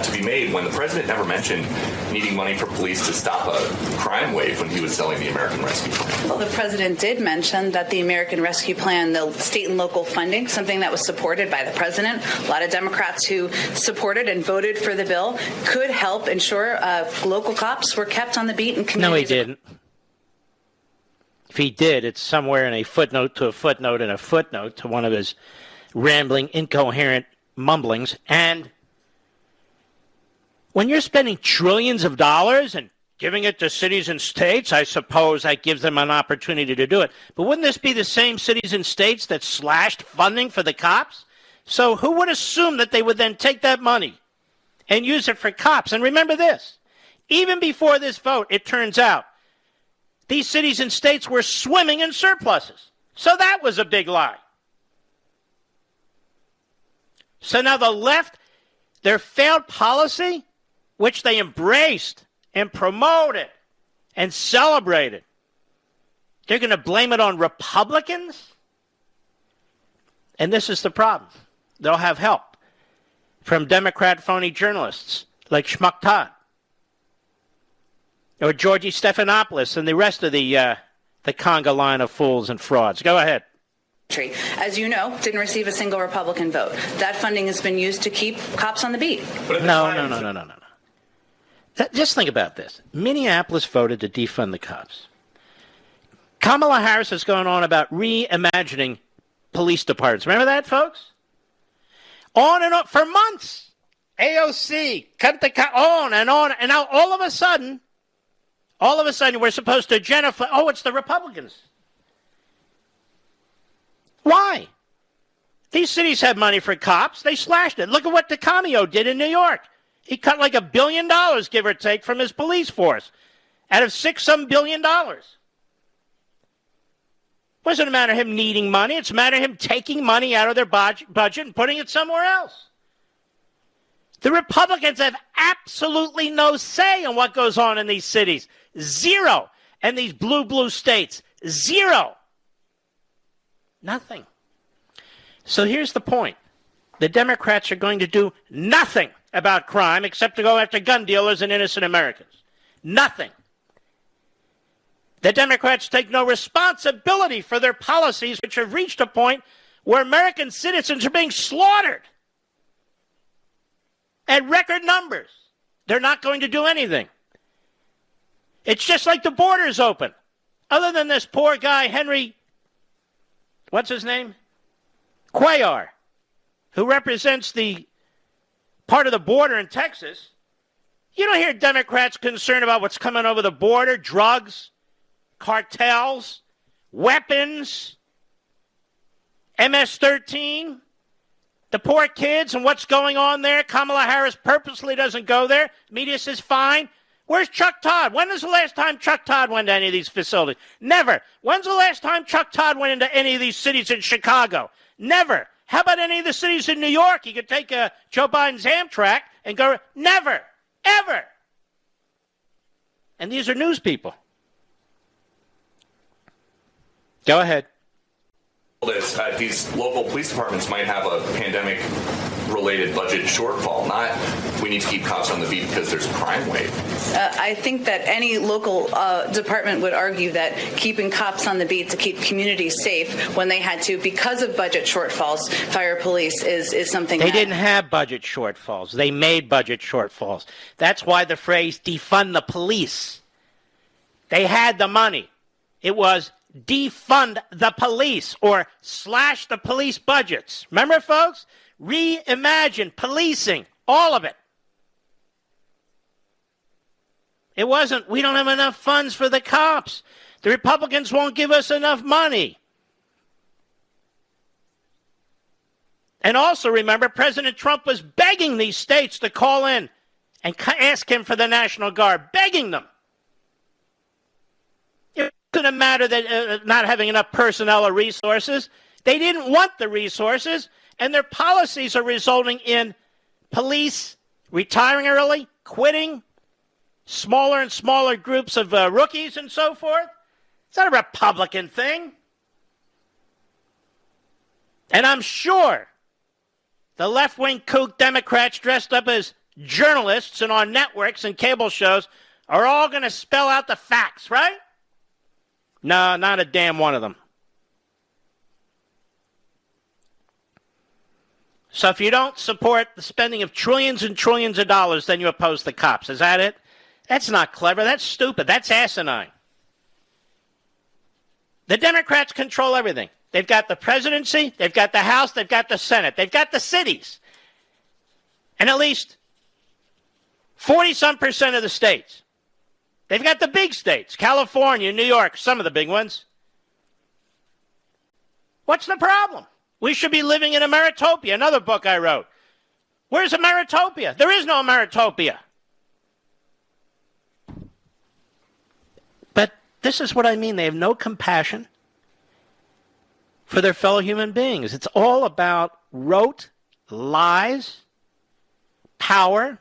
to be made when the president never mentioned needing money for police to stop a crime wave when he was selling the American Rescue Plan? Well, the president did mention that the American Rescue Plan, the state and local funding, something that was supported by the president, a lot of Democrats who supported and voted for the bill, could help ensure local cops were kept on the beat in communities. No, he didn't. If he did, it's somewhere in a footnote to a footnote and a footnote to one of his rambling, incoherent mumblings. And when you're spending trillions of dollars and giving it to cities and states, I suppose that gives them an opportunity to do it. But wouldn't this be the same cities and states that slashed funding for the cops? So who would assume that they would then take that money and use it for cops? And remember this, even before this vote, it turns out, these cities and states were swimming in surpluses. So that was a big lie. So now the left, their failed policy, which they embraced and promoted and celebrated, they're going to blame it on Republicans? And this is the problem. They'll have help from Democrat phony journalists like Schmuck Todd, or Georgie Stephanopoulos and the rest of the conga line of fools and frauds. Go ahead. As you know, didn't receive a single Republican vote. That funding has been used to keep cops on the beat. No. Just think about this. Minneapolis voted to defund the cops. Kamala Harris has gone on about reimagining police departments. Remember that, folks? On and on for months. AOC, cut the on. And now all of a sudden, All of a sudden, we're supposed to genuflect. Oh, it's the Republicans. Why? These cities have money for cops. They slashed it. Look at what DeCamio did in New York. He cut like $1 billion, give or take, from his police force out of $6 billion. Wasn't a matter of him needing money. It's a matter of him taking money out of their budget and putting it somewhere else. The Republicans have absolutely no say in what goes on in these cities. Zero. And these blue states. Zero. Nothing. So here's the point. The Democrats are going to do nothing about crime except to go after gun dealers and innocent Americans. Nothing. The Democrats take no responsibility for their policies, which have reached a point where American citizens are being slaughtered at record numbers. They're not going to do anything. It's just like the border's open. Other than this poor guy, Henry, what's his name? Cuellar, who represents the part of the border in Texas, you don't hear Democrats concerned about what's coming over the border, drugs, cartels, weapons, MS-13, the poor kids and what's going on there. Kamala Harris purposely doesn't go there. Media says fine. Where's Chuck Todd? When was the last time Chuck Todd went to any of these facilities? Never. When's the last time Chuck Todd went into any of these cities in Chicago? Never. How about any of the cities in New York? He could take Joe Biden's Amtrak and go. Never. Ever. And these are news people. Go ahead. These local police departments might have a pandemic-related budget shortfall, not we need to keep cops on the beat because there's a crime wave. I think that any local department would argue that keeping cops on the beat to keep communities safe when they had to, because of budget shortfalls, fire police is something They didn't have budget shortfalls. They made budget shortfalls. That's why the phrase defund the police. They had the money. It was defund the police or slash the police budgets. Remember, folks? Reimagine policing, all of it. It wasn't, we don't have enough funds for the cops. The Republicans won't give us enough money. And also remember, President Trump was begging these states to call in and ask him for the National Guard, begging them. It wasn't a matter that not having enough personnel or resources. They didn't want the resources, and their policies are resulting in police retiring early, quitting, smaller and smaller groups of rookies and so forth. It's not a Republican thing. And I'm sure the left-wing kook Democrats dressed up as journalists and on networks and cable shows are all going to spell out the facts, right? No, not a damn one of them. So if you don't support the spending of trillions and trillions of dollars, then you oppose the cops. Is that it? That's not clever. That's stupid. That's asinine. The Democrats control everything. They've got the presidency, they've got the House, they've got the Senate, they've got the cities. And at least 40-some% of the states. They've got the big states, California, New York, some of the big ones. What's the problem? We should be living in a Meritopia, another book I wrote. Where's Meritopia? There is no Meritopia. But this is what I mean. They have no compassion for their fellow human beings. It's all about rote lies, power,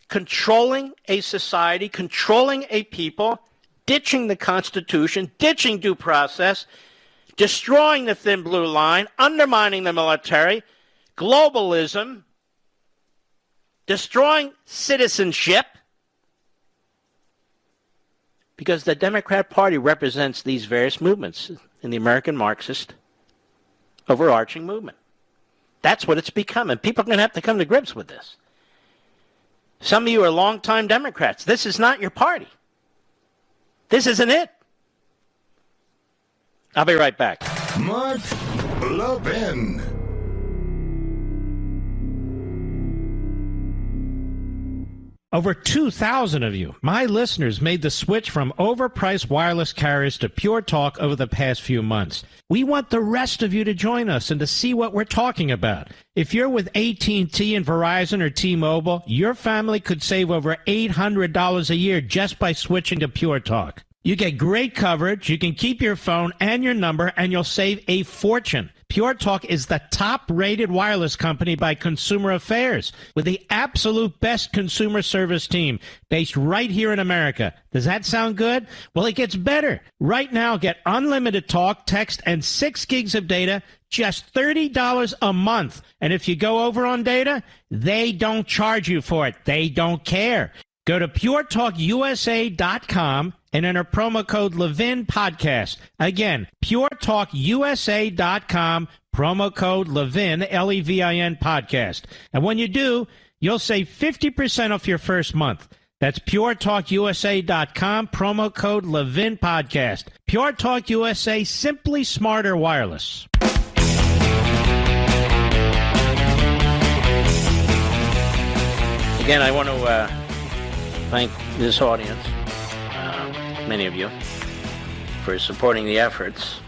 controlling a society, controlling a people, ditching the Constitution, ditching due process, destroying the thin blue line, undermining the military, globalism, destroying citizenship, because the Democrat Party represents these various movements in the American Marxist overarching movement. That's what it's become, and people are going to have to come to grips with this. Some of you are longtime Democrats. This is not your party. This isn't it. I'll be right back. Mark Levin. Over 2,000 of you, my listeners, made the switch from overpriced wireless carriers to Pure Talk over the past few months. We want the rest of you to join us and to see what we're talking about. If you're with AT&T and Verizon or T-Mobile, your family could save over $800 a year just by switching to Pure Talk. You get great coverage, you can keep your phone and your number, and you'll save a fortune. Pure Talk is the top-rated wireless company by Consumer Affairs, with the absolute best consumer service team based right here in America. Does that sound good? Well, it gets better. Right now, get unlimited talk, text, and 6 gigs of data, just $30 a month. And if you go over on data, they don't charge you for it. They don't care. Go to puretalkusa.com and enter promo code Levin Podcast. Again, puretalkusa.com, promo code Levin, Levin Podcast. And when you do, you'll save 50% off your first month. That's puretalkusa.com, promo code Levin Podcast. Pure Talk USA, simply smarter wireless. Again, I want to thank this audience, many of you, for supporting the efforts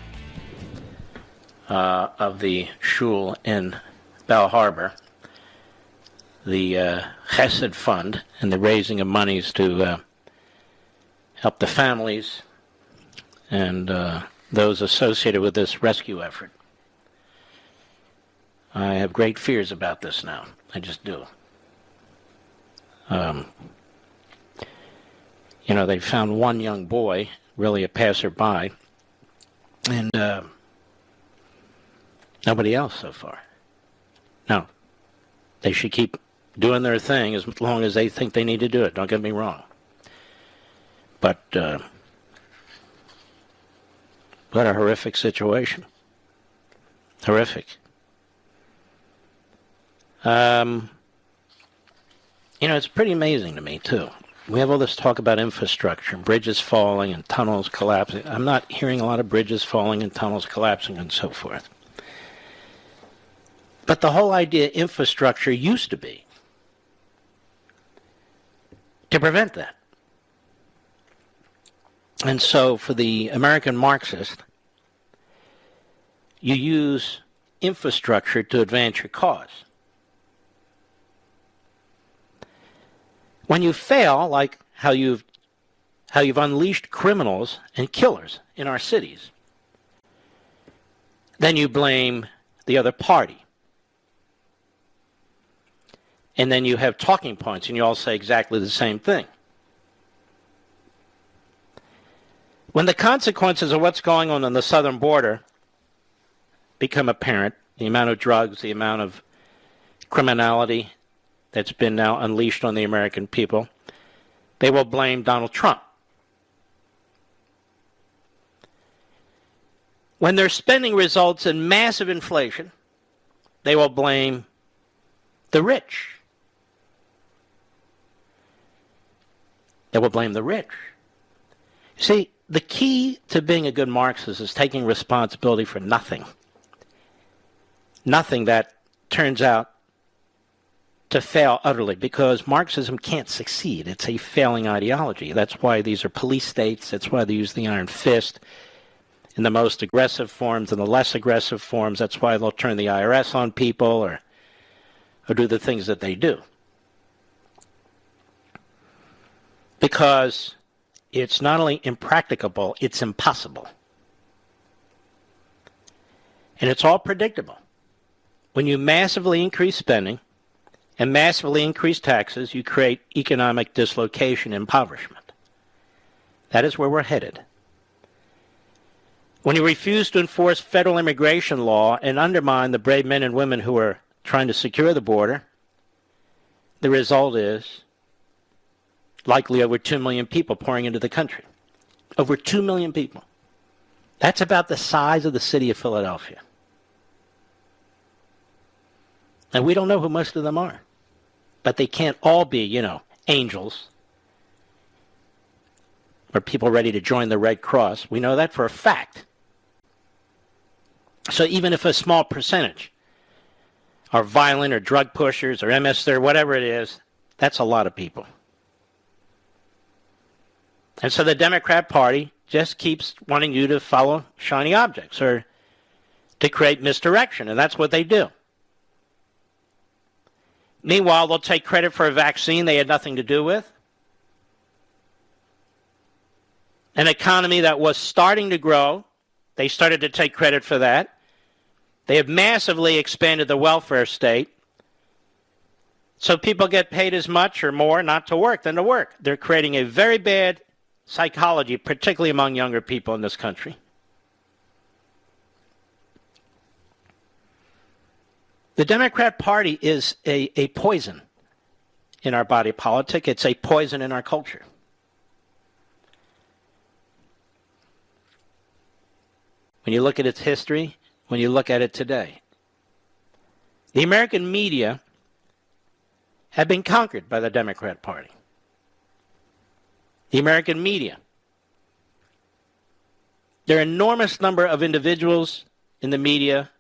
of the shul in Bell Harbor, the Chesed Fund, and the raising of monies to help the families and those associated with this rescue effort. I have great fears about this now. I just do. They found one young boy, really a passerby, and nobody else so far. No. They should keep doing their thing as long as they think they need to do it. Don't get me wrong. But what a horrific situation. Horrific. It's pretty amazing to me, too. We have all this talk about infrastructure, bridges falling and tunnels collapsing. I'm not hearing a lot of bridges falling and tunnels collapsing and so forth. But the whole idea of infrastructure used to be to prevent that. And so for the American Marxist, you use infrastructure to advance your cause. When you fail, like how you've unleashed criminals and killers in our cities, then you blame the other party. And then you have talking points, and you all say exactly the same thing. When the consequences of what's going on the southern border become apparent, the amount of drugs, the amount of criminality that's been now unleashed on the American people, they will blame Donald Trump. When their spending results in massive inflation, they will blame the rich. They will blame the rich. See, the key to being a good Marxist is taking responsibility for nothing. Nothing that turns out to fail utterly, because Marxism can't succeed. It's a failing ideology. That's why these are police states. That's why they use the iron fist in the most aggressive forms and the less aggressive forms. That's why they'll turn the IRS on people or do the things that they do. Because it's not only impracticable, it's impossible. And it's all predictable. When you massively increase spending and massively increase taxes, you create economic dislocation and impoverishment. That is where we're headed. When you refuse to enforce federal immigration law and undermine the brave men and women who are trying to secure the border, the result is likely over 2 million people pouring into the country. Over 2 million people. That's about the size of the city of Philadelphia. And we don't know who most of them are. But they can't all be, angels or people ready to join the Red Cross. We know that for a fact. So even if a small percentage are violent or drug pushers or MS or whatever it is, that's a lot of people. And so the Democrat Party just keeps wanting you to follow shiny objects or to create misdirection, and that's what they do. Meanwhile, they'll take credit for a vaccine they had nothing to do with, an economy that was starting to grow. They started to take credit for that. They have massively expanded the welfare state, so people get paid as much or more not to work than to work. They're creating a very bad psychology, particularly among younger people in this country. The Democrat Party is a poison in our body politic. It's a poison in our culture. When you look at its history, when you look at it today, the American media have been conquered by the Democrat Party. The American media. There are an enormous number of individuals in the media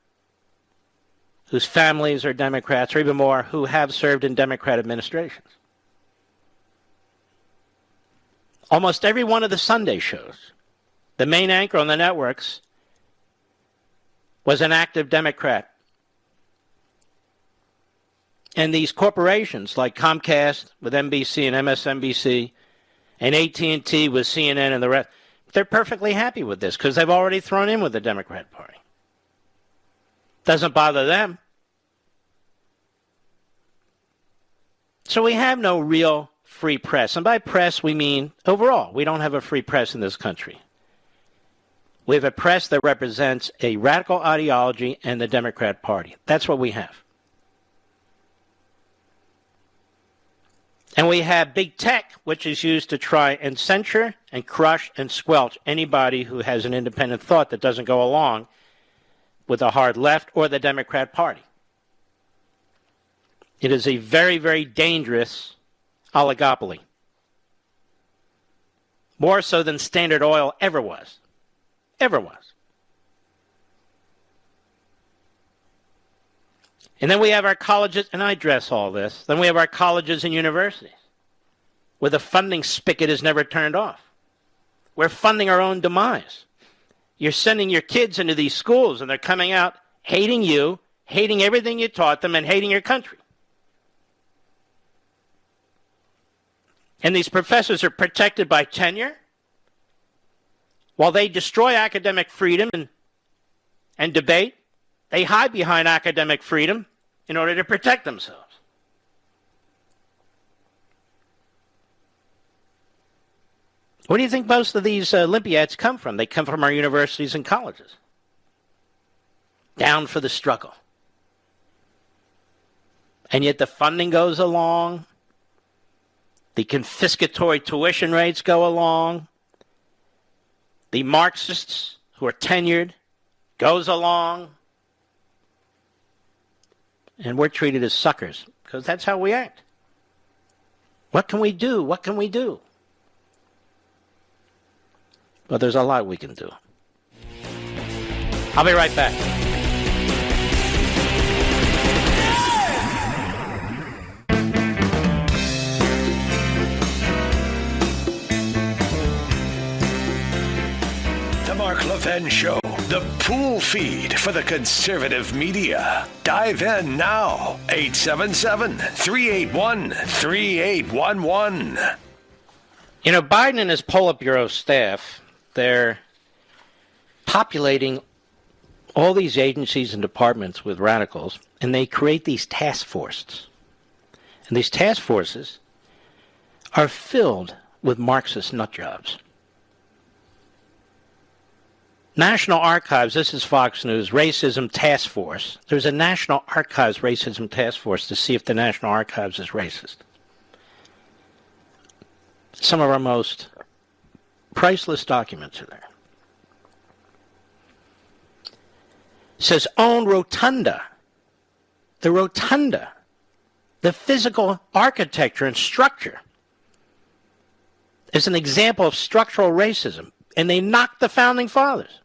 whose families are Democrats, or even more, who have served in Democrat administrations. Almost every one of the Sunday shows, the main anchor on the networks was an active Democrat. And these corporations like Comcast with NBC and MSNBC and AT&T with CNN and the rest, they're perfectly happy with this because they've already thrown in with the Democrat Party. Doesn't bother them. So we have no real free press. And by press, we mean overall. We don't have a free press in this country. We have a press that represents a radical ideology and the Democrat Party. That's what we have. And we have big tech, which is used to try and censure and crush and squelch anybody who has an independent thought that doesn't go along with the hard left or the Democrat Party. It is a very, very dangerous oligopoly. More so than Standard Oil ever was. Ever was. And then we have our colleges, and I address all this, then we have our colleges and universities, where the funding spigot is never turned off. We're funding our own demise. You're sending your kids into these schools, and they're coming out hating you, hating everything you taught them, and hating your country. And these professors are protected by tenure, while they destroy academic freedom and debate. They hide behind academic freedom in order to protect themselves. Where do you think most of these Olympiads come from? They come from our universities and colleges. Down for the struggle. And yet the funding goes along. The confiscatory tuition rates go along. The Marxists, who are tenured, goes along. And we're treated as suckers, because that's how we act. What can we do? What can we do? Well, there's a lot we can do. I'll be right back. The Mark Levin Show, the pool feed for the conservative media. Dive in now. 877-381-3811. You know, Biden and his Politburo staff, they're populating all these agencies and departments with radicals, and they create these task forces. And these task forces are filled with Marxist nutjobs. National Archives, this is Fox News, Racism Task Force. There's a National Archives Racism Task Force to see if the National Archives is racist. Some of our most priceless documents are there. It says, own rotunda. The rotunda. The physical architecture and structure is an example of structural racism. And they knocked the Founding Fathers.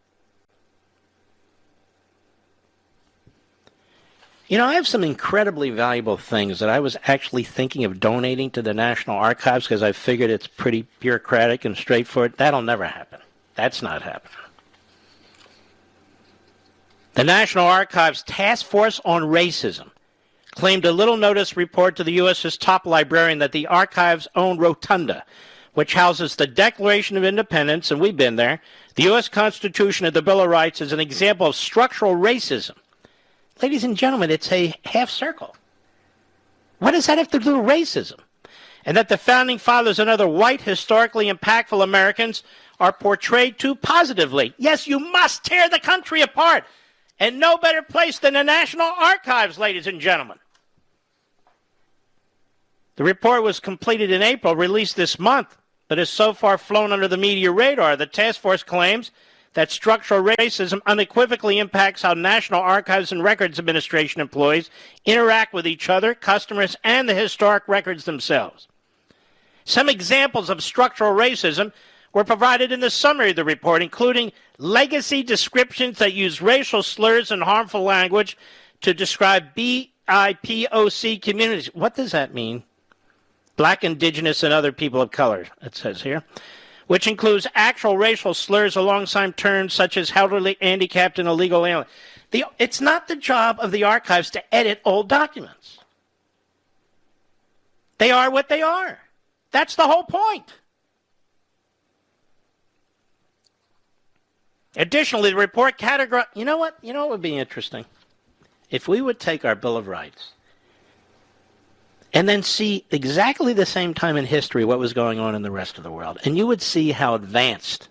You know, I have some incredibly valuable things that I was actually thinking of donating to the National Archives because I figured it's pretty bureaucratic and straightforward. That'll never happen. That's not happening. The National Archives Task Force on Racism claimed a little-notice report to the U.S.'s top librarian that the archives own Rotunda, which houses the Declaration of Independence, and we've been there, the U.S. Constitution and the Bill of Rights, as an example of structural racism. Ladies and gentlemen, it's a half circle. What does that have to do with racism? And that the Founding Fathers and other white, historically impactful Americans are portrayed too positively. Yes, you must tear the country apart. And no better place than the National Archives, ladies and gentlemen. The report was completed in April, released this month, but has so far flown under the media radar. The task force claims that structural racism unequivocally impacts how National Archives and Records Administration employees interact with each other, customers, and the historic records themselves. Some examples of structural racism were provided in the summary of the report, including legacy descriptions that use racial slurs and harmful language to describe BIPOC communities. What does that mean? Black, Indigenous, and other people of color, it says here, which includes actual racial slurs alongside terms such as elderly, handicapped, and illegal alien. It's not the job of the archives to edit old documents. They are what they are. That's the whole point. Additionally, the report categorized... You know what? You know what would be interesting? If we would take our Bill of Rights and then see exactly the same time in history what was going on in the rest of the world. And you would see how advanced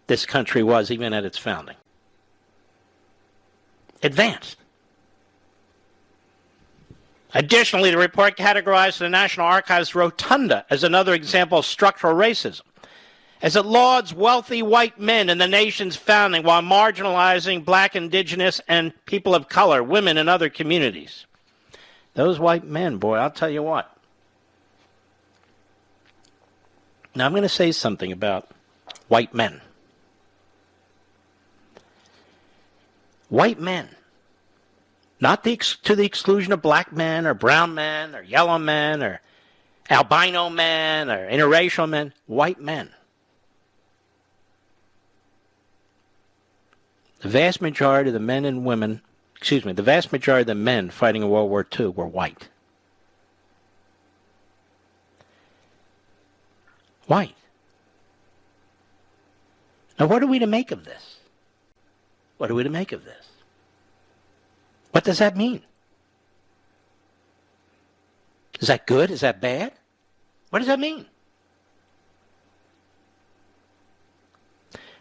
this country was even at its founding. Advanced. Additionally, the report categorized the National Archives Rotunda as another example of structural racism, as it lauds wealthy white men in the nation's founding while marginalizing black, indigenous, and people of color, women, and other communities. Those white men, boy, I'll tell you what. Now, I'm going to say something about white men. White men, not to the exclusion of black men or brown men or yellow men or albino men or interracial men, white men. The vast majority of the men and women, the vast majority of the men fighting in World War II were white. White. Now, what are we to make of this? What are we to make of this? What does that mean? Is that good? Is that bad? What does that mean?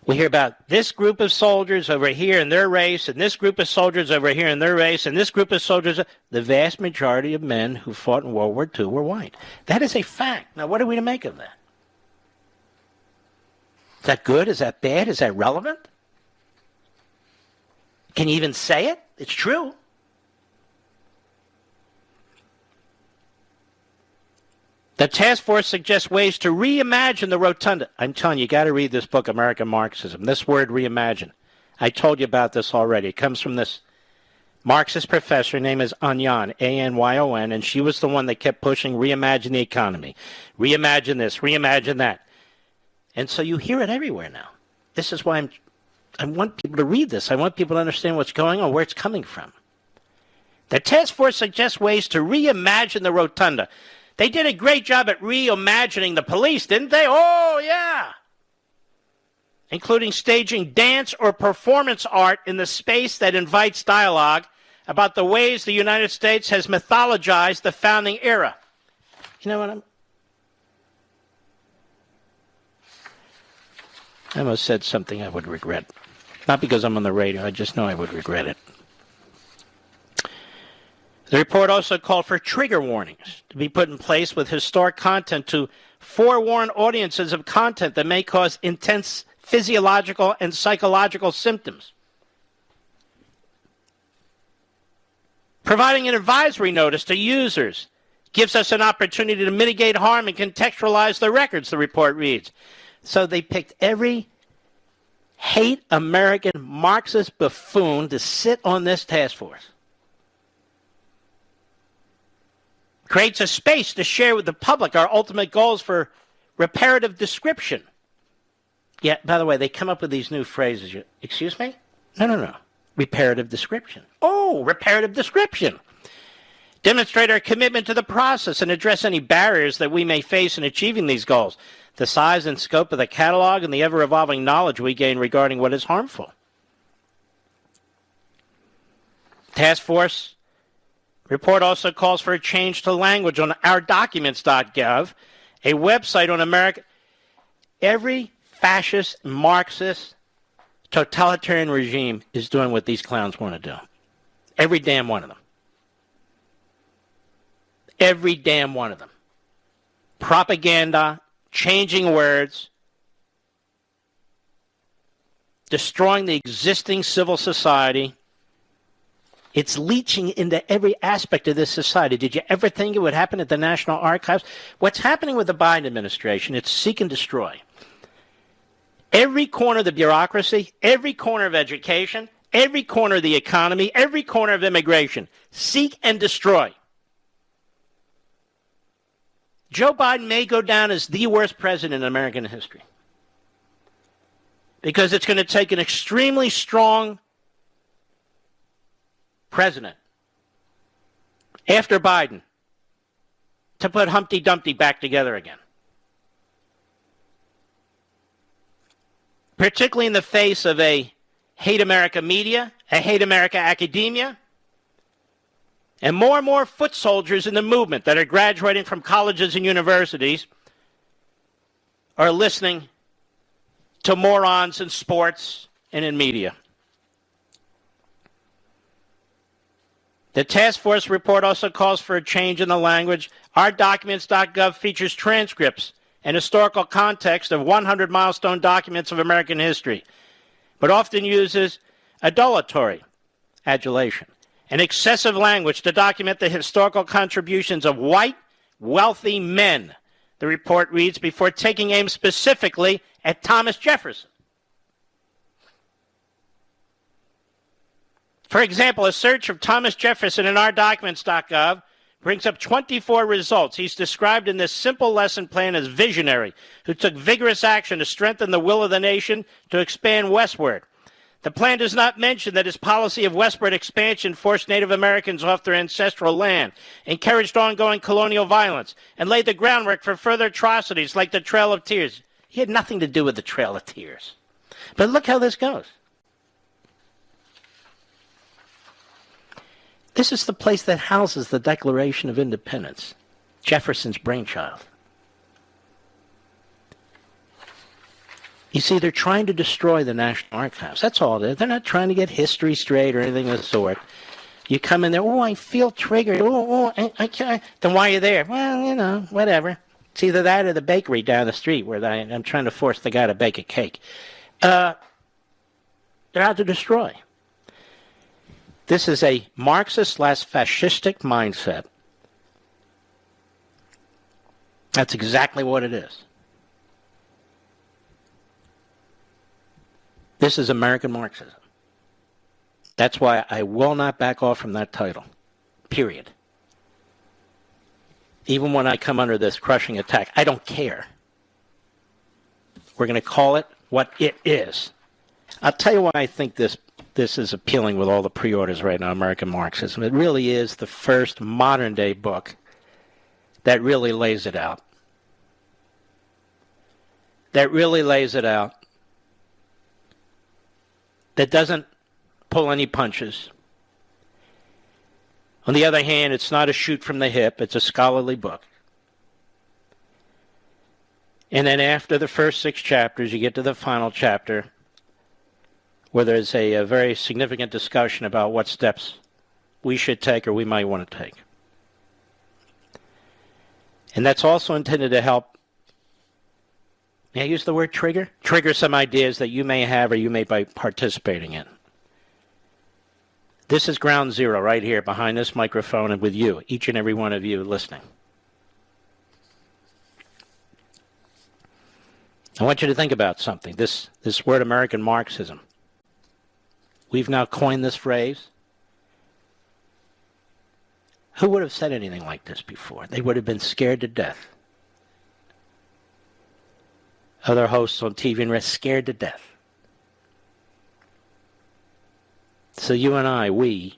We hear about this group of soldiers over here in their race, and this group of soldiers over here in their race, and this group of soldiers. The vast majority of men who fought in World War II were white. That is a fact. Now, what are we to make of that? Is that good? Is that bad? Is that relevant? Can you even say it? It's true. The task force suggests ways to reimagine the Rotunda. I'm telling you, you got to read this book, American Marxism. This word, reimagine. I told you about this already. It comes from this Marxist professor. Her name is Anyon, A-N-Y-O-N, and she was the one that kept pushing reimagine the economy. Reimagine this, reimagine that. And so you hear it everywhere now. This is why I want people to read this. I want people to understand what's going on, where it's coming from. The task force suggests ways to reimagine the Rotunda. They did a great job at reimagining the police, didn't they? Oh, yeah. Including staging dance or performance art in the space that invites dialogue about the ways the United States has mythologized the founding era. You know what I almost said something I would regret. Not because I'm on the radio, I just know I would regret it. The report also called for trigger warnings to be put in place with historic content to forewarn audiences of content that may cause intense physiological and psychological symptoms. Providing an advisory notice to users gives us an opportunity to mitigate harm and contextualize the records, the report reads. So they picked every hate American Marxist buffoon to sit on this task force. creates a space to share with the public our ultimate goals for reparative description. Yeah, by the way, they come up with these new phrases. Excuse me? No. Reparative description. Oh, reparative description. Demonstrate our commitment to the process and address any barriers that we may face in achieving these goals. The size and scope of the catalog and the ever-evolving knowledge we gain regarding what is harmful. Task Force report also calls for a change to language on ourdocuments.gov, a website on America. Every fascist, Marxist, totalitarian regime is doing what these clowns want to do. Every damn one of them. Every damn one of them. Propaganda, changing words, destroying the existing civil society. It's leaching into every aspect of this society. Did you ever think it would happen at the National Archives? What's happening with the Biden administration, it's seek and destroy. Every corner of the bureaucracy, every corner of education, every corner of the economy, every corner of immigration. Seek and destroy. Joe Biden may go down as the worst president in American history. Because it's going to take an extremely strong president after Biden to put Humpty Dumpty back together again. Particularly in the face of a hate America media, a hate America academia, and more foot soldiers in the movement that are graduating from colleges and universities are listening to morons in sports and in media. The task force report also calls for a change in the language. Ourdocuments.gov features transcripts and historical context of 100 milestone documents of American history, but often uses adulatory adulation and excessive language to document the historical contributions of white, wealthy men, the report reads, before taking aim specifically at Thomas Jefferson. For example, a search of Thomas Jefferson in ourdocuments.gov brings up 24 results. He's described in this simple lesson plan as visionary, who took vigorous action to strengthen the will of the nation to expand westward. The plan does not mention that his policy of westward expansion forced Native Americans off their ancestral land, encouraged ongoing colonial violence, and laid the groundwork for further atrocities like the Trail of Tears. He had nothing to do with the Trail of Tears. But look how this goes. This is the place that houses the Declaration of Independence, Jefferson's brainchild. You see, they're trying to destroy the National Archives. That's all it is. They're not trying to get history straight or anything of the sort. You come in there, oh, I feel triggered. I can't. Then why are you there? Well, whatever. It's either that or the bakery down the street where I'm trying to force the guy to bake a cake. They're out to destroy. This is a Marxist/fascistic mindset. That's exactly what it is. This is American Marxism. That's why I will not back off from that title. Period. Even when I come under this crushing attack, I don't care. We're going to call it what it is. I'll tell you why I think this is appealing with all the pre-orders right now, American Marxism. It really is the first modern-day book that really lays it out. That really lays it out. That doesn't pull any punches. On the other hand, it's not a shoot from the hip. It's a scholarly book. And then after the first 6 chapters, you get to the final chapter where there's a very significant discussion about what steps we should take or we might want to take. And that's also intended to help, may I use the word trigger? Trigger some ideas that you may have or you may be participating in. This is ground zero right here behind this microphone and with you, each and every one of you listening. I want you to think about something. This word American Marxism. We've now coined this phrase. Who would have said anything like this before? They would have been scared to death. Other hosts on TV and rest scared to death. So you and I, we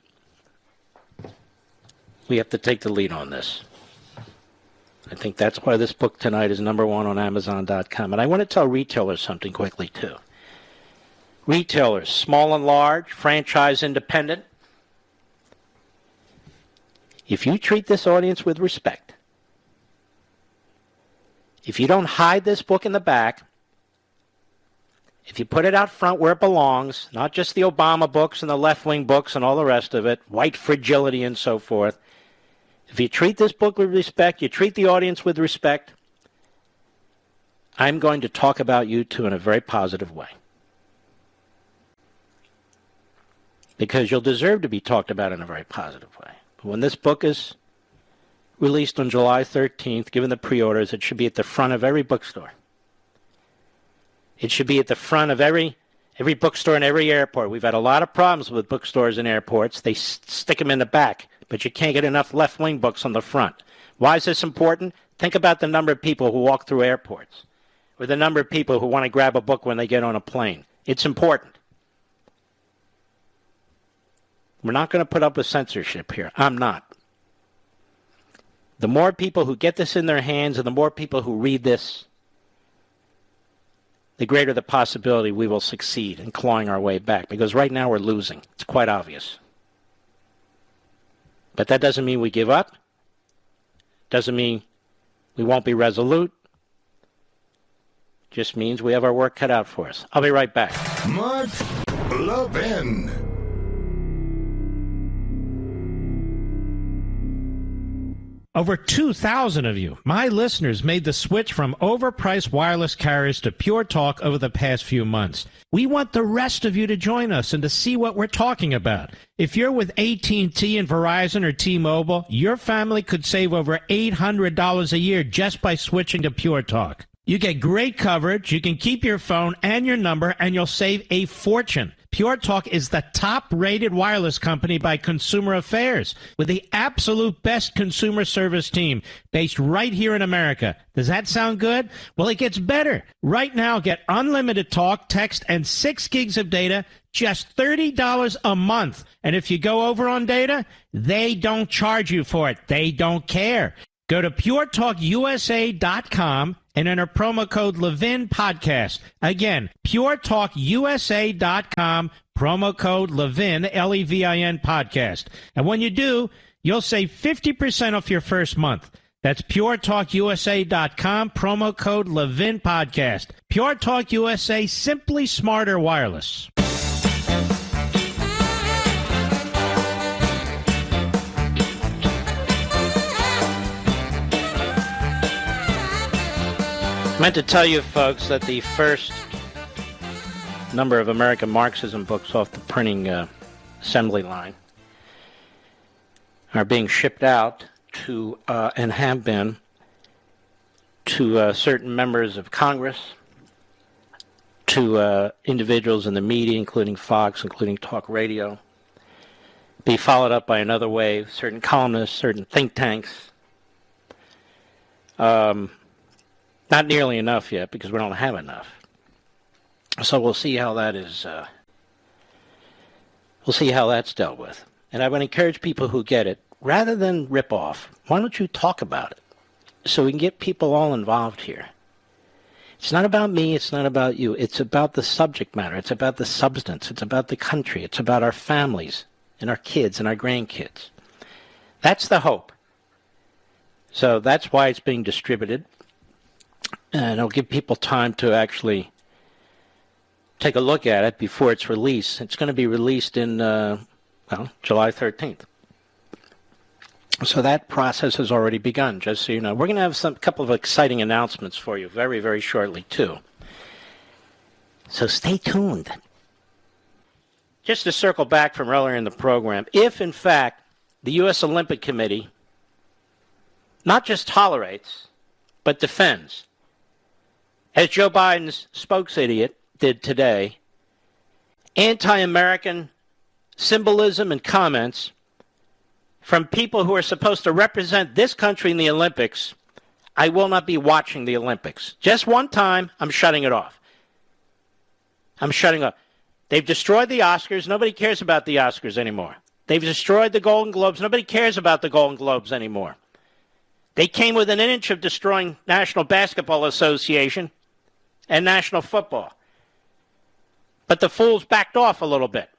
have to take the lead on this. I think that's why this book tonight is #1 on Amazon.com. And I want to tell retailers something quickly, too. Retailers, small and large, franchise independent, if you treat this audience with respect, if you don't hide this book in the back, if you put it out front where it belongs, not just the Obama books and the left-wing books and all the rest of it, white fragility and so forth, if you treat this book with respect, you treat the audience with respect, I'm going to talk about you too in a very positive way. Because you'll deserve to be talked about in a very positive way. But when this book is released on July 13th, given the pre-orders, it should be at the front of every bookstore. It should be at the front of every bookstore in every airport. We've had a lot of problems with bookstores and airports. They stick them in the back, but you can't get enough left-wing books on the front. Why is this important? Think about the number of people who walk through airports, or the number of people who want to grab a book when they get on a plane. It's important. We're not going to put up with censorship here. I'm not. The more people who get this in their hands and the more people who read this, the greater the possibility we will succeed in clawing our way back. Because right now we're losing. It's quite obvious. But that doesn't mean we give up. Doesn't mean we won't be resolute. Just means we have our work cut out for us. I'll be right back. Mark Levin. Over 2,000 of you, my listeners, made the switch from overpriced wireless carriers to Pure Talk over the past few months. We want the rest of you to join us and to see what we're talking about. If you're with AT&T and Verizon or T-Mobile, your family could save over $800 a year just by switching to Pure Talk. You get great coverage, you can keep your phone and your number, and you'll save a fortune. Pure Talk is the top-rated wireless company by Consumer Affairs, with the absolute best consumer service team based right here in America. Does that sound good? Well, it gets better. Right now, get unlimited talk, text, and 6 gigs of data, just $30 a month. And if you go over on data, they don't charge you for it. They don't care. Go to puretalkusa.com and enter promo code Levin Podcast. Again, puretalkusa.com, promo code Levin, Levin Podcast. And when you do, you'll save 50% off your first month. That's puretalkusa.com, promo code Levin Podcast. Pure Talk USA, simply smarter wireless. I meant to tell you, folks, that the first number of American Marxism books off the printing assembly line are being shipped out to, and have been, to certain members of Congress, to individuals in the media, including Fox, including talk radio, be followed up by another wave, certain columnists, certain think tanks. Not nearly enough yet, because we don't have enough. So we'll see how that is. We'll see how that's dealt with. And I would encourage people who get it, rather than rip off, why don't you talk about it, so we can get people all involved here. It's not about me. It's not about you. It's about the subject matter. It's about the substance. It's about the country. It's about our families and our kids and our grandkids. That's the hope. So that's why it's being distributed. And it'll give people time to actually take a look at it before it's released. It's going to be released in, July 13th. So that process has already begun, just so you know. We're going to have a couple of exciting announcements for you very, very shortly, too. So stay tuned. Just to circle back from earlier in the program, if, in fact, the U.S. Olympic Committee not just tolerates, but defends, as Joe Biden's spokesidiot did today, anti-American symbolism and comments from people who are supposed to represent this country in the Olympics, I will not be watching the Olympics. Just one time, I'm shutting it off. I'm shutting off. They've destroyed the Oscars. Nobody cares about the Oscars anymore. They've destroyed the Golden Globes. Nobody cares about the Golden Globes anymore. They came within an inch of destroying National Basketball Association and National Football. But the fools backed off a little bit.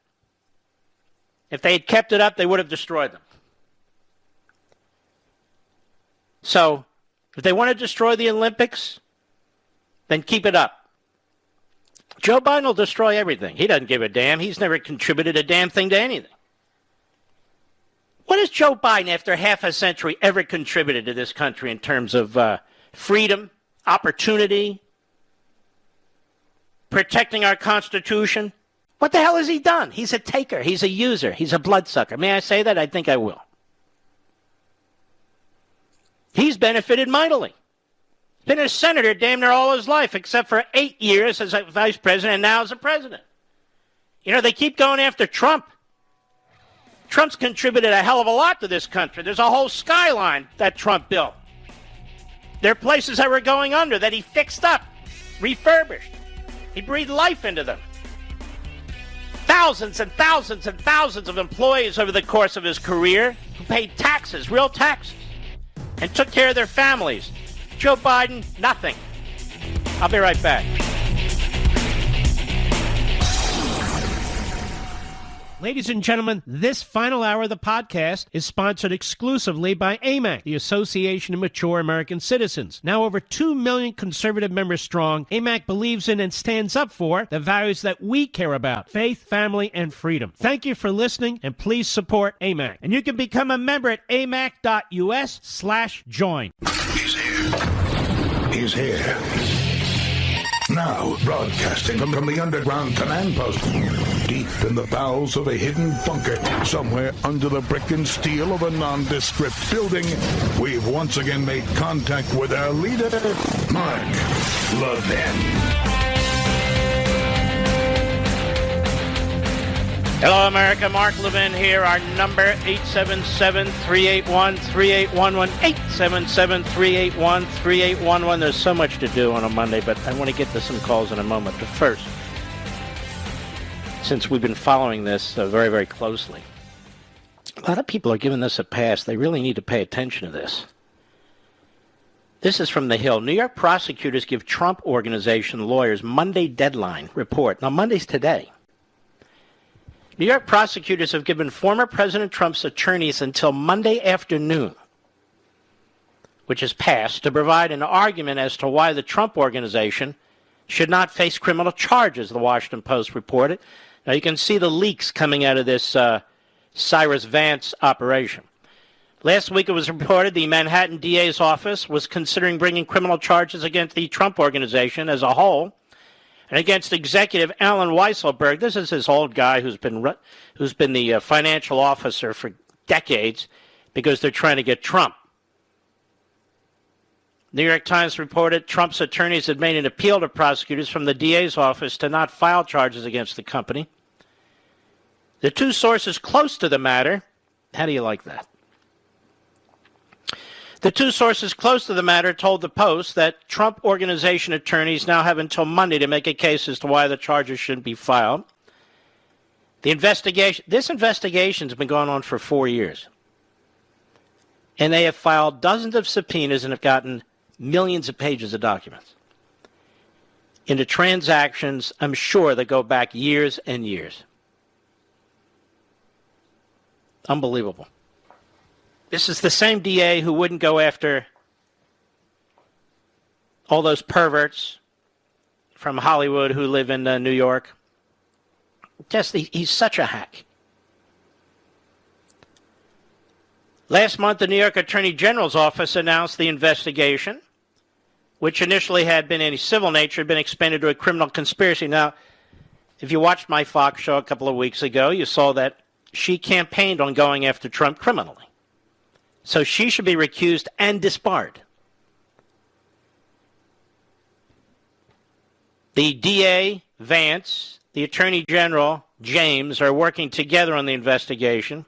If they had kept it up, they would have destroyed them. So, if they want to destroy the Olympics, then keep it up. Joe Biden will destroy everything. He doesn't give a damn. He's never contributed a damn thing to anything. What has Joe Biden, after half a century, ever contributed to this country in terms of freedom, opportunity, protecting our Constitution? What the hell has he done? He's a taker. He's a user. He's a bloodsucker. May I say that? I think I will. He's benefited mightily. Been a senator damn near all his life, except for 8 years as a vice president and now as a president. You know, they keep going after Trump. Trump's contributed a hell of a lot to this country. There's a whole skyline that Trump built. There are places that were going under that he fixed up, refurbished. He breathed life into them. Thousands and thousands and thousands of employees over the course of his career who paid taxes, real taxes, and took care of their families. Joe Biden, nothing. I'll be right back. Ladies and gentlemen, this final hour of the podcast is sponsored exclusively by AMAC, the Association of Mature American Citizens. Now over 2 million conservative members strong, AMAC believes in and stands up for the values that we care about: faith, family, and freedom. Thank you for listening, and please support AMAC. And you can become a member at amac.us/join. He's here. He's here. Now, broadcasting from the underground command post, deep in the bowels of a hidden bunker, somewhere under the brick and steel of a nondescript building, we've once again made contact with our leader, Mark Levin. Hello, America. Mark Levin here. Our number, 877-381-3811, 877-381-3811. There's so much to do on a Monday, but I want to get to some calls in a moment. But first, since we've been following this very, very closely, a lot of people are giving this a pass. They really need to pay attention to this. This is from The Hill. New York prosecutors give Trump Organization lawyers Monday deadline report. Now, Monday's today. New York prosecutors have given former President Trump's attorneys until Monday afternoon, which is passed, to provide an argument as to why the Trump Organization should not face criminal charges, the Washington Post reported. Now, you can see the leaks coming out of this Cyrus Vance operation. Last week it was reported the Manhattan DA's office was considering bringing criminal charges against the Trump Organization as a whole, and against executive Alan Weisselberg. This is his old guy who's been the financial officer for decades, because they're trying to get Trump. New York Times reported Trump's attorneys had made an appeal to prosecutors from the DA's office to not file charges against the company. The two sources close to the matter, how do you like that? The two sources close to the matter told the Post that Trump Organization attorneys now have until Monday to make a case as to why the charges shouldn't be filed. This investigation has been going on for 4 years. And they have filed dozens of subpoenas and have gotten millions of pages of documents into transactions, I'm sure, that go back years and years. Unbelievable. This is the same DA who wouldn't go after all those perverts from Hollywood who live in New York. He's such a hack. Last month, the New York Attorney General's office announced the investigation, which initially had been in a civil nature, had been expanded to a criminal conspiracy. Now, if you watched my Fox show a couple of weeks ago, you saw that she campaigned on going after Trump criminally. So she should be recused and disbarred. The DA, Vance, the Attorney General, James, are working together on the investigation.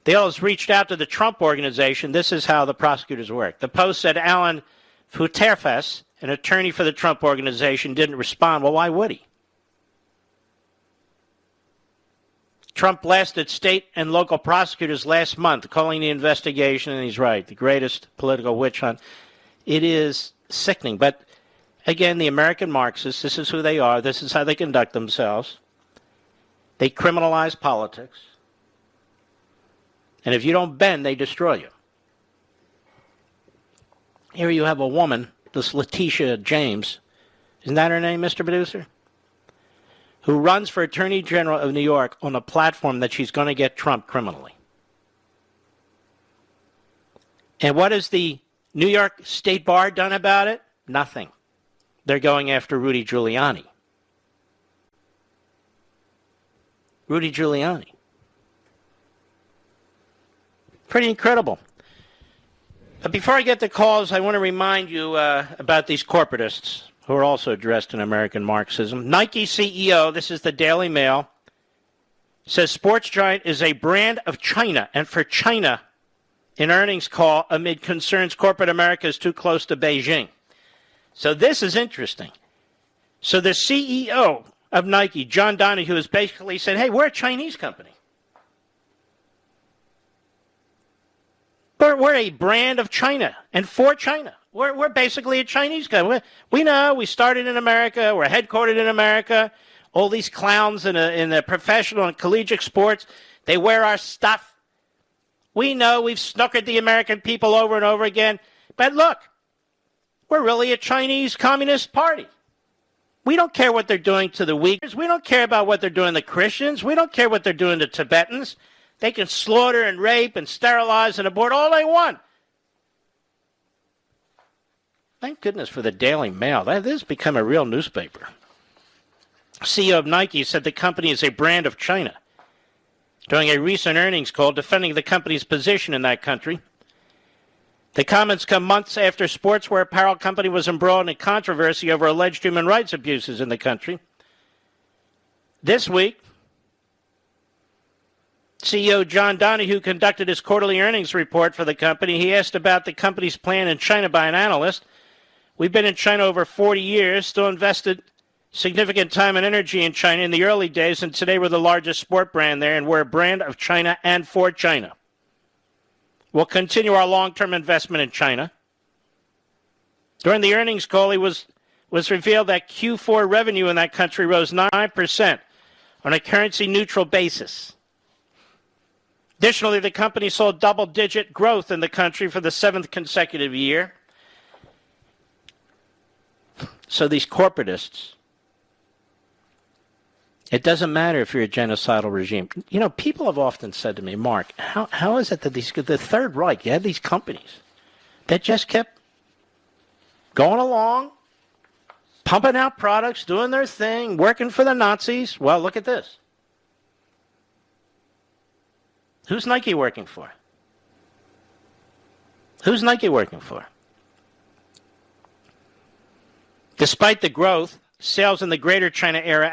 They always reached out to the Trump organization. This is how the prosecutors work. The Post said Alan Futerfas, an attorney for the Trump organization, didn't respond. Well, why would he? Trump blasted state and local prosecutors last month, calling the investigation, and he's right, the greatest political witch hunt. It is sickening. But again, the American Marxists, this is who they are. This is how they conduct themselves. They criminalize politics. And if you don't bend, they destroy you. Here you have a woman, this Letitia James. Isn't that her name, Mr. Producer? Who runs for Attorney General of New York on a platform that she's going to get Trump criminally. And what has the New York State Bar done about it? Nothing. They're going after Rudy Giuliani. Rudy Giuliani. Pretty incredible. But before I get to calls, I want to remind you about these corporatists who are also dressed in American Marxism. Nike CEO, this is the Daily Mail, says sports giant is a brand of China and for China in earnings call amid concerns corporate America is too close to Beijing. So this is interesting. So the CEO of Nike, John Donahue, has basically said, hey, we're a Chinese company. We're a brand of China and for China. We're basically a Chinese company. We know we started in America. We're headquartered in America. All these clowns in the professional and collegiate sports, they wear our stuff. We know we've snookered the American people over and over again. But look, we're really a Chinese Communist Party. We don't care what they're doing to the Uyghurs. We don't care about what they're doing to Christians. We don't care what they're doing to Tibetans. They can slaughter and rape and sterilize and abort all they want. Thank goodness for the Daily Mail. This has become a real newspaper. CEO of Nike said the company is a brand of China during a recent earnings call defending the company's position in that country. The comments come months after sportswear apparel company was embroiled in controversy over alleged human rights abuses in the country. This week, CEO John Donahue conducted his quarterly earnings report for the company. He asked about the company's plan in China by an analyst. We've been in China over 40 years, still invested significant time and energy in China in the early days, and today we're the largest sport brand there, and we're a brand of China and for China. We'll continue our long-term investment in China. During the earnings call, it was revealed that Q4 revenue in that country rose 9% on a currency-neutral basis. Additionally, the company saw double-digit growth in the country for the 7th consecutive year. So these corporatists, it doesn't matter if you're a genocidal regime. You know, people have often said to me, Mark, how is it that the Third Reich, you had these companies that just kept going along, pumping out products, doing their thing, working for the Nazis? Well, look at this. Who's Nike working for? Who's Nike working for? Despite the growth, sales in the Greater China area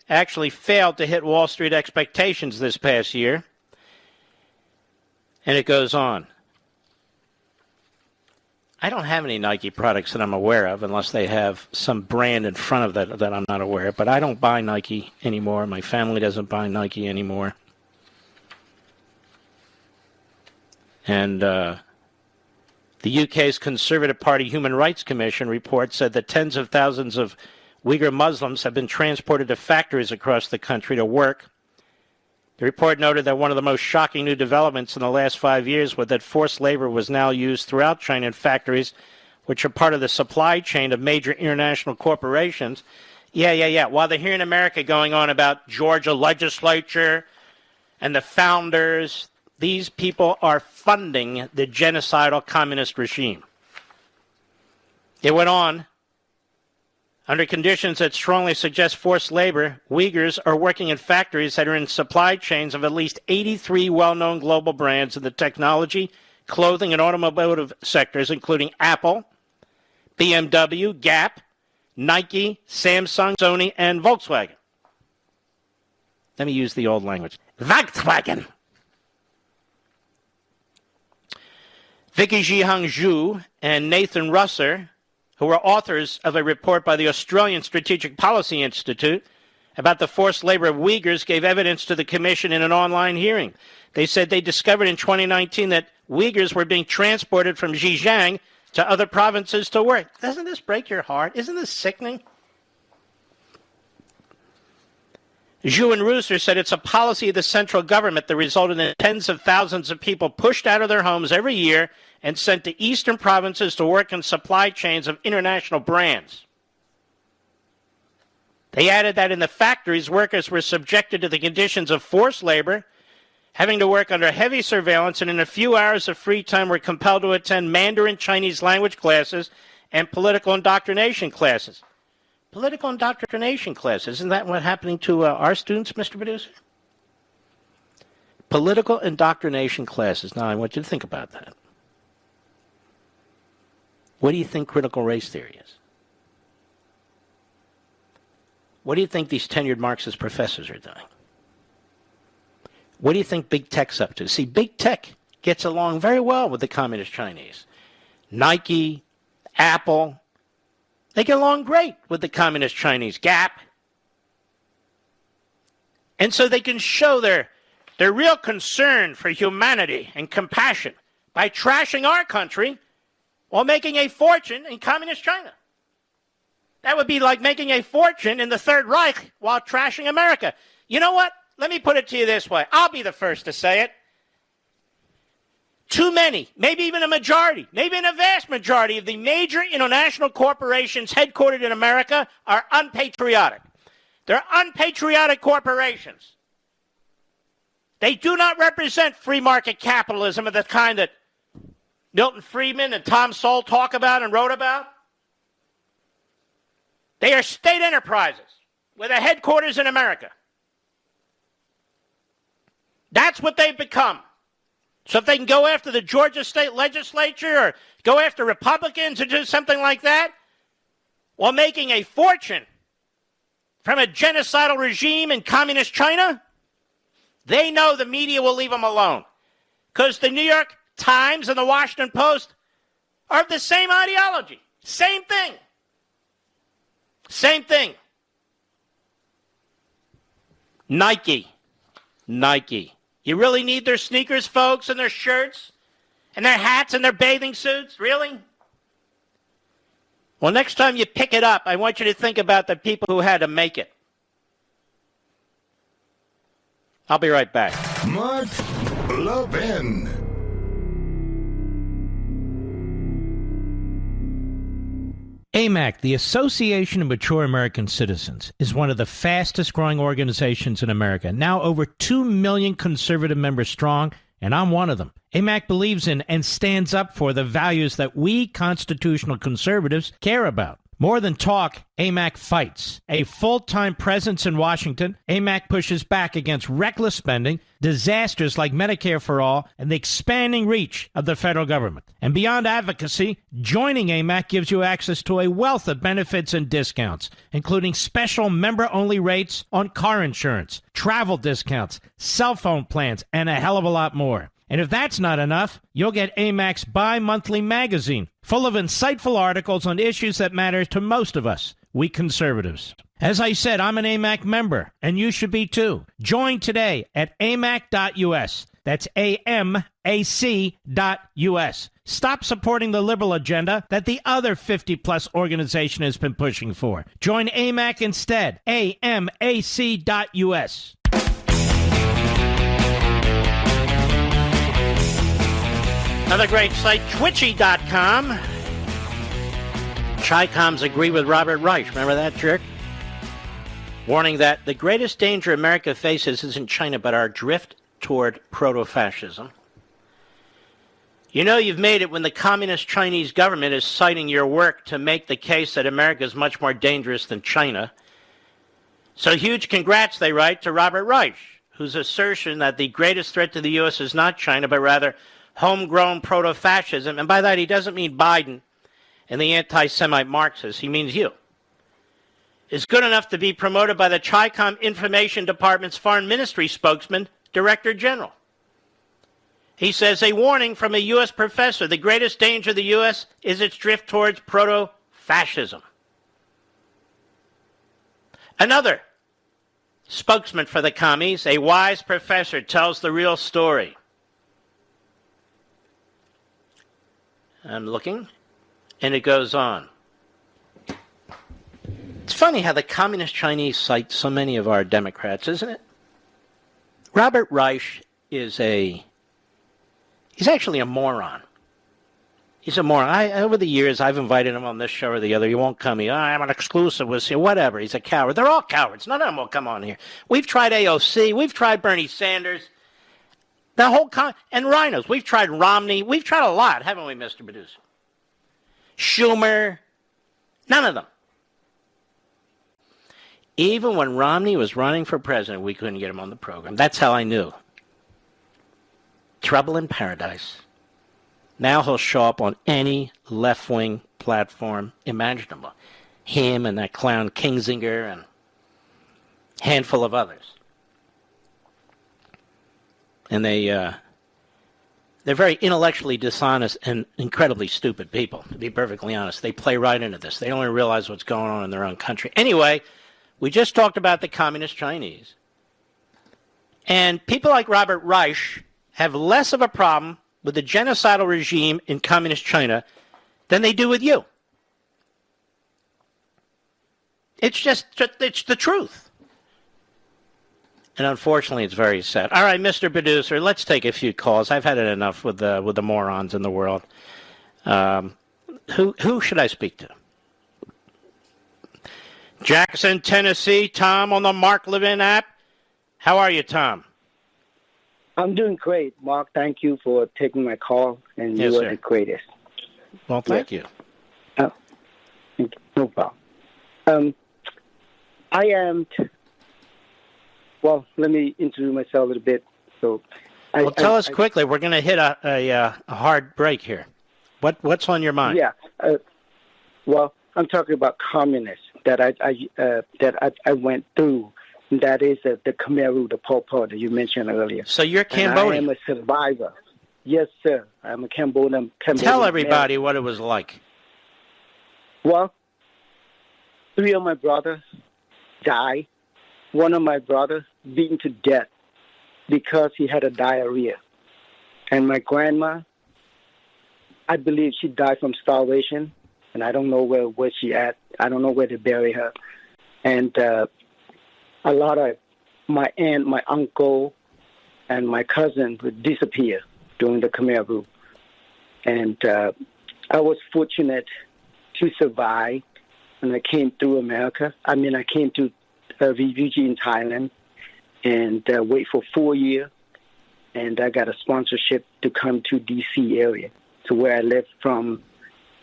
actually failed to hit Wall Street expectations this past year. And it goes on. I don't have any Nike products that I'm aware of unless they have some brand in front of that I'm not aware of. But I don't buy Nike anymore. My family doesn't buy Nike anymore. And the UK's Conservative Party Human Rights Commission report said that tens of thousands of Uyghur Muslims have been transported to factories across the country to work. The report noted that one of the most shocking new developments in the last 5 years was that forced labor was now used throughout China in factories which are part of the supply chain of major international corporations. Yeah. While they're here in America going on about Georgia legislature and the founders, these people are funding the genocidal communist regime. It went on. Under conditions that strongly suggest forced labor, Uyghurs are working in factories that are in supply chains of at least 83 well-known global brands in the technology, clothing, and automotive sectors, including Apple, BMW, Gap, Nike, Samsung, Sony, and Volkswagen. Let me use the old language. Volkswagen. Vicky Jihang Zhu and Nathan Russer, who were authors of a report by the Australian Strategic Policy Institute about the forced labor of Uyghurs, gave evidence to the commission in an online hearing. They said they discovered in 2019 that Uyghurs were being transported from Xinjiang to other provinces to work. Doesn't this break your heart? Isn't this sickening? Zhu and Russer said it's a policy of the central government that resulted in tens of thousands of people pushed out of their homes every year and sent to eastern provinces to work in supply chains of international brands. They added that in the factories, workers were subjected to the conditions of forced labor, having to work under heavy surveillance, and in a few hours of free time were compelled to attend Mandarin Chinese language classes and political indoctrination classes. Political indoctrination classes, isn't that what's happening to our students, Mr. Producer? Political indoctrination classes. Now, I want you to think about that. What do you think critical race theory is? What do you think these tenured Marxist professors are doing? What do you think big tech's up to? See, big tech gets along very well with the communist Chinese. Nike, Apple, they get along great with the communist Chinese. Gap. And so they can show their real concern for humanity and compassion by trashing our country while making a fortune in communist China. That would be like making a fortune in the Third Reich while trashing America. You know what? Let me put it to you this way. I'll be the first to say it. Too many, maybe even a majority, maybe even a vast majority of the major international corporations headquartered in America are unpatriotic. They're unpatriotic corporations. They do not represent free market capitalism of the kind that Milton Friedman and Tom Sowell talk about and wrote about. They are state enterprises with a headquarters in America. That's what they've become. So if they can go after the Georgia state legislature or go after Republicans or do something like that while making a fortune from a genocidal regime in communist China, they know the media will leave them alone. Because the New York Times and the Washington Post are of the same ideology. Same thing. Same thing. Nike. You really need their sneakers, folks, and their shirts, and their hats, and their bathing suits? Really? Well, next time you pick it up, I want you to think about the people who had to make it. I'll be right back. Mark Levin. AMAC, the Association of Mature American Citizens, is one of the fastest growing organizations in America, now over 2 million conservative members strong, and I'm one of them. AMAC believes in and stands up for the values that we constitutional conservatives care about. More than talk, AMAC fights. A full-time presence in Washington, AMAC pushes back against reckless spending, disasters like Medicare for All, and the expanding reach of the federal government. And beyond advocacy, joining AMAC gives you access to a wealth of benefits and discounts, including special member-only rates on car insurance, travel discounts, cell phone plans, and a hell of a lot more. And if that's not enough, you'll get AMAC's bi-monthly magazine, full of insightful articles on issues that matter to most of us, we conservatives. As I said, I'm an AMAC member, and you should be too. Join today at amac.us. That's AMAC.us. Stop supporting the liberal agenda that the other 50-plus organization has been pushing for. Join AMAC instead. AMAC.us. Another great site, Twitchy.com. Chi-coms agree with Robert Reich. Remember that jerk? Warning that the greatest danger America faces isn't China, but our drift toward proto-fascism. You know you've made it when the communist Chinese government is citing your work to make the case that America is much more dangerous than China. So huge congrats, they write, to Robert Reich, whose assertion that the greatest threat to the U.S. is not China, but rather homegrown proto-fascism, and by that he doesn't mean Biden and the anti-Semite Marxists, he means you, is good enough to be promoted by the Chi-Com Information Department's Foreign Ministry spokesman, Director General. He says, a warning from a U.S. professor. The greatest danger of the U.S. is its drift towards proto-fascism. Another spokesman for the commies, a wise professor, tells the real story. I'm looking, and it goes on. It's funny how the communist Chinese cite so many of our Democrats, isn't it? Robert Reich he's actually a moron. He's a moron. Over the years, I've invited him on this show or the other. He won't come here. I'm an exclusive with you. Whatever. He's a coward. They're all cowards. None of them will come on here. We've tried AOC. We've tried Bernie Sanders. The whole and rhinos. We've tried Romney. We've tried a lot, haven't we, Mr. Producer? Schumer. None of them. Even when Romney was running for president, we couldn't get him on the program. That's how I knew. Trouble in paradise. Now he'll show up on any left-wing platform imaginable. Him and that clown Kinzinger and a handful of others. And they're very intellectually dishonest and incredibly stupid people, to be perfectly honest. They play right into this. They don't even realize what's going on in their own country. Anyway, we just talked about the communist Chinese. And people like Robert Reich have less of a problem with the genocidal regime in communist China than they do with you. It's the truth. And unfortunately, it's very sad. All right, Mr. Producer, let's take a few calls. I've had it enough with the morons in the world. Who should I speak to? Jackson, Tennessee. Tom on the Mark Levin app. How are you, Tom? I'm doing great, Mark. Thank you for taking my call, and yes, you are sir. the greatest. Well, thank you. No problem. I am. Well, let me introduce myself a little bit. So, Tell us quickly. We're going to hit a hard break here. What's on your mind? Yeah. Well, I'm talking about communists that I went through. That is the Khmer Rouge, the Pol Pot that you mentioned earlier. So you're Cambodian. I am a survivor. Yes, sir. I'm a Cambodian. Tell everybody what it was like. Well, 3 of my brothers died. One of my brothers beaten to death because he had a diarrhea. And my grandma, I believe she died from starvation, and I don't know where she at. I don't know where to bury her. And a lot of my aunt, my uncle, and my cousin would disappear during the Khmer Rouge. And I was fortunate to survive, and I came through America. I came to refugee in Thailand and wait for 4 years, and I got a sponsorship to come to D.C. area, to where I lived from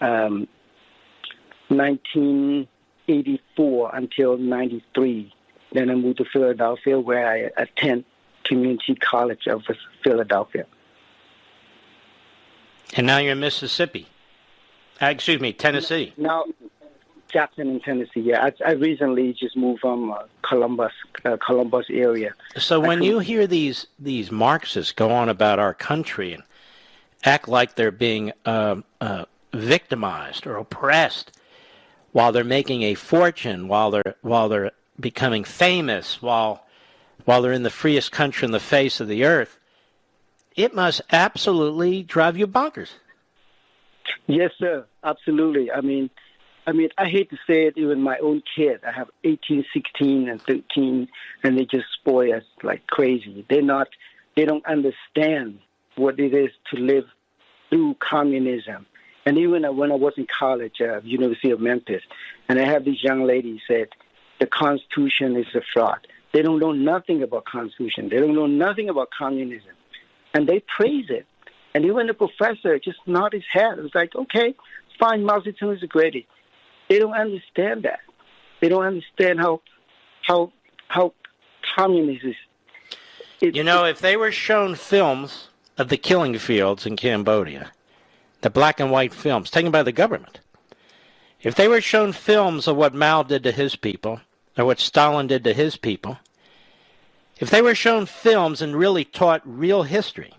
1984 until 93. Then I moved to Philadelphia, where I attend Community College of Philadelphia. And now you're in Mississippi. Tennessee. Now, Jackson in Tennessee. Yeah, I recently just moved from Columbus area. So when you hear these Marxists go on about our country and act like they're being victimized or oppressed, while they're making a fortune, while they're becoming famous, while they're in the freest country on the face of the earth, it must absolutely drive you bonkers. Yes, sir. Absolutely. I hate to say it, even my own kid. I have 18, 16, and 13, and they just spoil us like crazy. They don't understand what it is to live through communism. And even when I was in college at University of Memphis, and I have this young lady said, the Constitution is a fraud. They don't know nothing about Constitution. They don't know nothing about communism. And they praise it. And even the professor just nodded his head. It was like, okay, fine, Mao Zedong is the greatest. They don't understand that. They don't understand how communist is. If they were shown films of the killing fields in Cambodia, the black and white films taken by the government, if they were shown films of what Mao did to his people, or what Stalin did to his people, if they were shown films and really taught real history,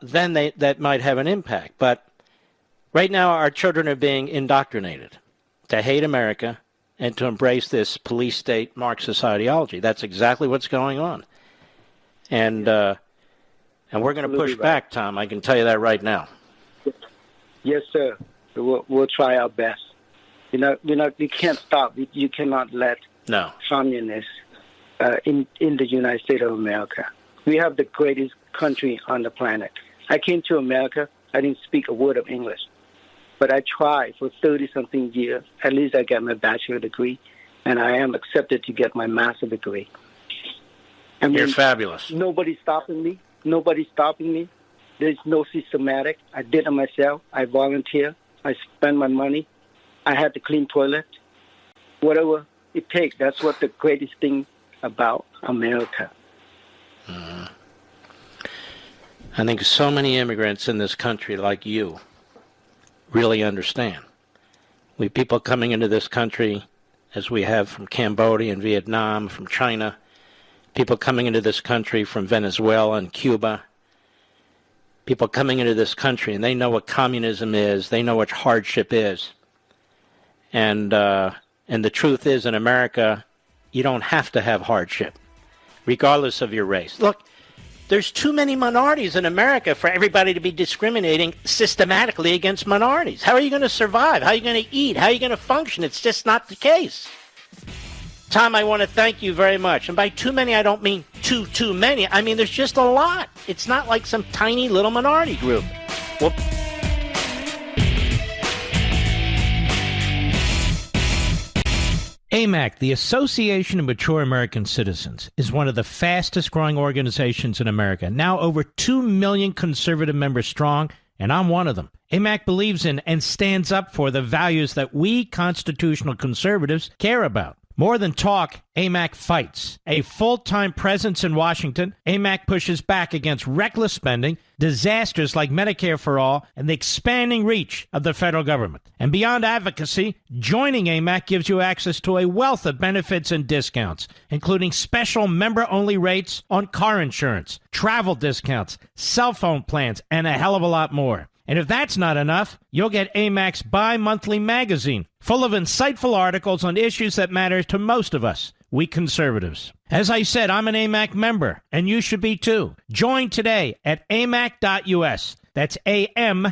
then that might have an impact. But right now, our children are being indoctrinated to hate America and to embrace this police state Marxist ideology. That's exactly what's going on. And we're going to push back, Tom. I can tell you that right now. Yes, sir. We'll try our best. You can't stop. You cannot let communists in the United States of America. We have the greatest country on the planet. I came to America. I didn't speak a word of English. But I tried for 30-something years. At least I got my bachelor degree, and I am accepted to get my master's degree. I mean, you're fabulous. Nobody's stopping me. There's no systematic. I did it myself. I volunteer. I spend my money. I had to clean toilet. Whatever it takes. That's what the greatest thing about America. I think so many immigrants in this country like you really understand. We have people coming into this country, as we have from Cambodia and Vietnam, from China, people coming into this country from Venezuela and Cuba, people coming into this country, and they know what communism is, they know what hardship is. And the truth is, in America, you don't have to have hardship, regardless of your race. Look, there's too many minorities in America for everybody to be discriminating systematically against minorities. How are you going to survive? How are you going to eat? How are you going to function? It's just not the case. Tom, I want to thank you very much. And by too many, I don't mean too many. I mean, there's just a lot. It's not like some tiny little minority group. Well, AMAC, the Association of Mature American Citizens, is one of the fastest growing organizations in America, now over 2 million conservative members strong, and I'm one of them. AMAC believes in and stands up for the values that we constitutional conservatives care about. More than talk, AMAC fights. A full-time presence in Washington, AMAC pushes back against reckless spending, disasters like Medicare for All, and the expanding reach of the federal government. And beyond advocacy, joining AMAC gives you access to a wealth of benefits and discounts, including special member-only rates on car insurance, travel discounts, cell phone plans, and a hell of a lot more. And if that's not enough, you'll get AMAC's bi-monthly magazine, full of insightful articles on issues that matter to most of us, we conservatives. As I said, I'm an AMAC member, and you should be too. Join today at amac.us. That's AMAC.us.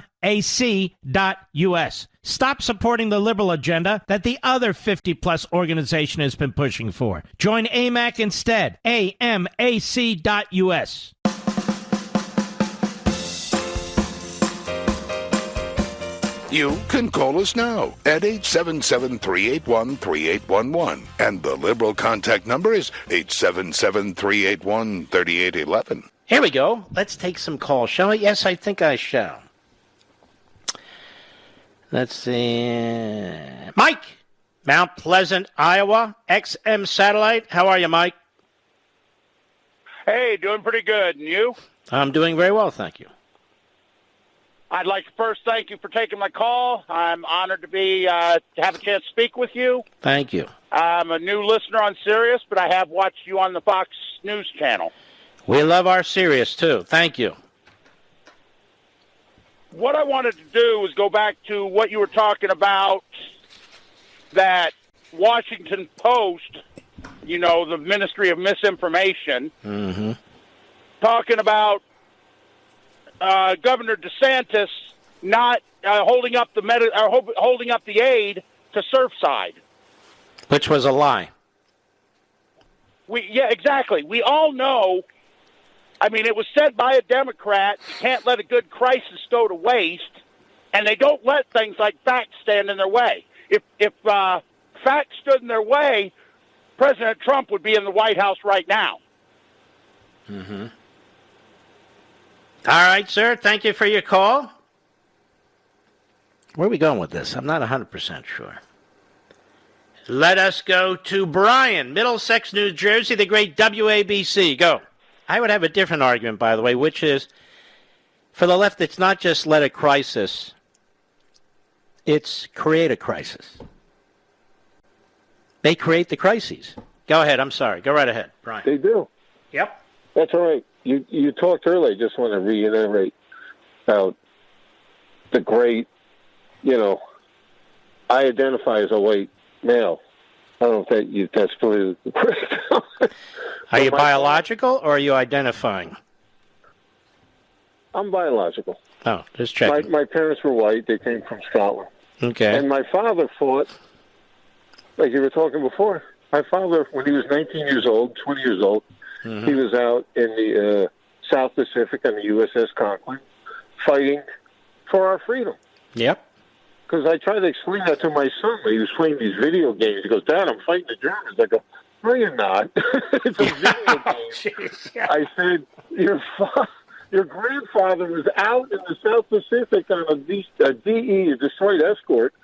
Stop supporting the liberal agenda that the other 50-plus organization has been pushing for. Join AMAC instead. AMAC.us. You can call us now at 877-381-3811. And the Liberal contact number is 877-381-3811. Here we go. Let's take some calls, shall we? Yes, I think I shall. Let's see. Mike, Mount Pleasant, Iowa, XM Satellite. How are you, Mike? Hey, doing pretty good. And you? I'm doing very well, thank you. I'd like to first thank you for taking my call. I'm honored to have a chance to speak with you. Thank you. I'm a new listener on Sirius, but I have watched you on the Fox News channel. We love our Sirius, too. Thank you. What I wanted to do was go back to what you were talking about, that Washington Post, you know, the Ministry of Misinformation, talking about Governor DeSantis not holding up the aid to Surfside, which was a lie. Yeah, exactly. We all know. I mean, it was said by a Democrat, you can't let a good crisis go to waste, and they don't let things like facts stand in their way. If facts stood in their way, President Trump would be in the White House right now. All right, sir. Thank you for your call. Where are we going with this? I'm not 100% sure. Let us go to Brian, Middlesex, New Jersey, the great WABC. Go. I would have a different argument, by the way, which is, for the left, it's not just let a crisis, it's create a crisis. They create the crises. Go ahead. I'm sorry. Go right ahead, Brian. They do. Yep. That's all right. you talked earlier. I just want to reiterate about the great, I identify as a white male. I don't know if that's politically correct. Are you biological or are you identifying? I'm biological. Oh, just checking. My parents were white. They came from Scotland. Okay. And my father fought, like you were talking before, my father, when he was 19 years old, 20 years old, he was out in the South Pacific on the USS Conklin fighting for our freedom. Yep. Because I tried to explain that to my son when he was playing these video games. He goes, Dad, I'm fighting the Germans. I go, no, you're not. It's a video game. Yeah. I said, your grandfather was out in the South Pacific on a DE, a destroyed escort,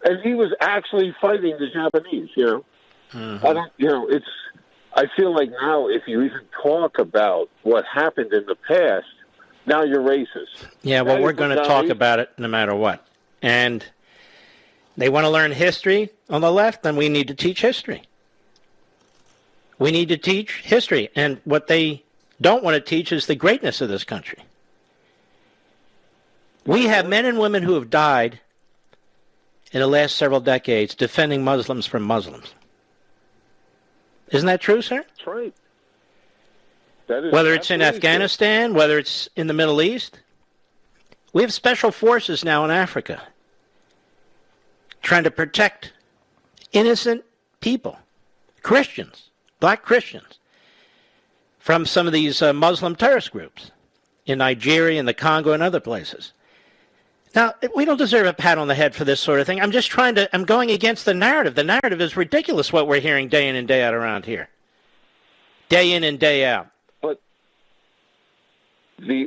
and he was actually fighting the Japanese, I feel like now if you even talk about what happened in the past, now you're racist. Yeah, well, we're going to talk about it no matter what. And they want to learn history on the left, then we need to teach history. We need to teach history. And what they don't want to teach is the greatness of this country. We have men and women who have died in the last several decades defending Muslims from Muslims. Isn't that true, sir? That's right. That is whether it's in Afghanistan, true. Whether it's in the Middle East. We have special forces now in Africa trying to protect innocent people, Christians, black Christians, from some of these Muslim terrorist groups in Nigeria and the Congo and other places. Now, we don't deserve a pat on the head for this sort of thing. I'm going against the narrative. The narrative is ridiculous, what we're hearing day in and day out around here. Day in and day out. But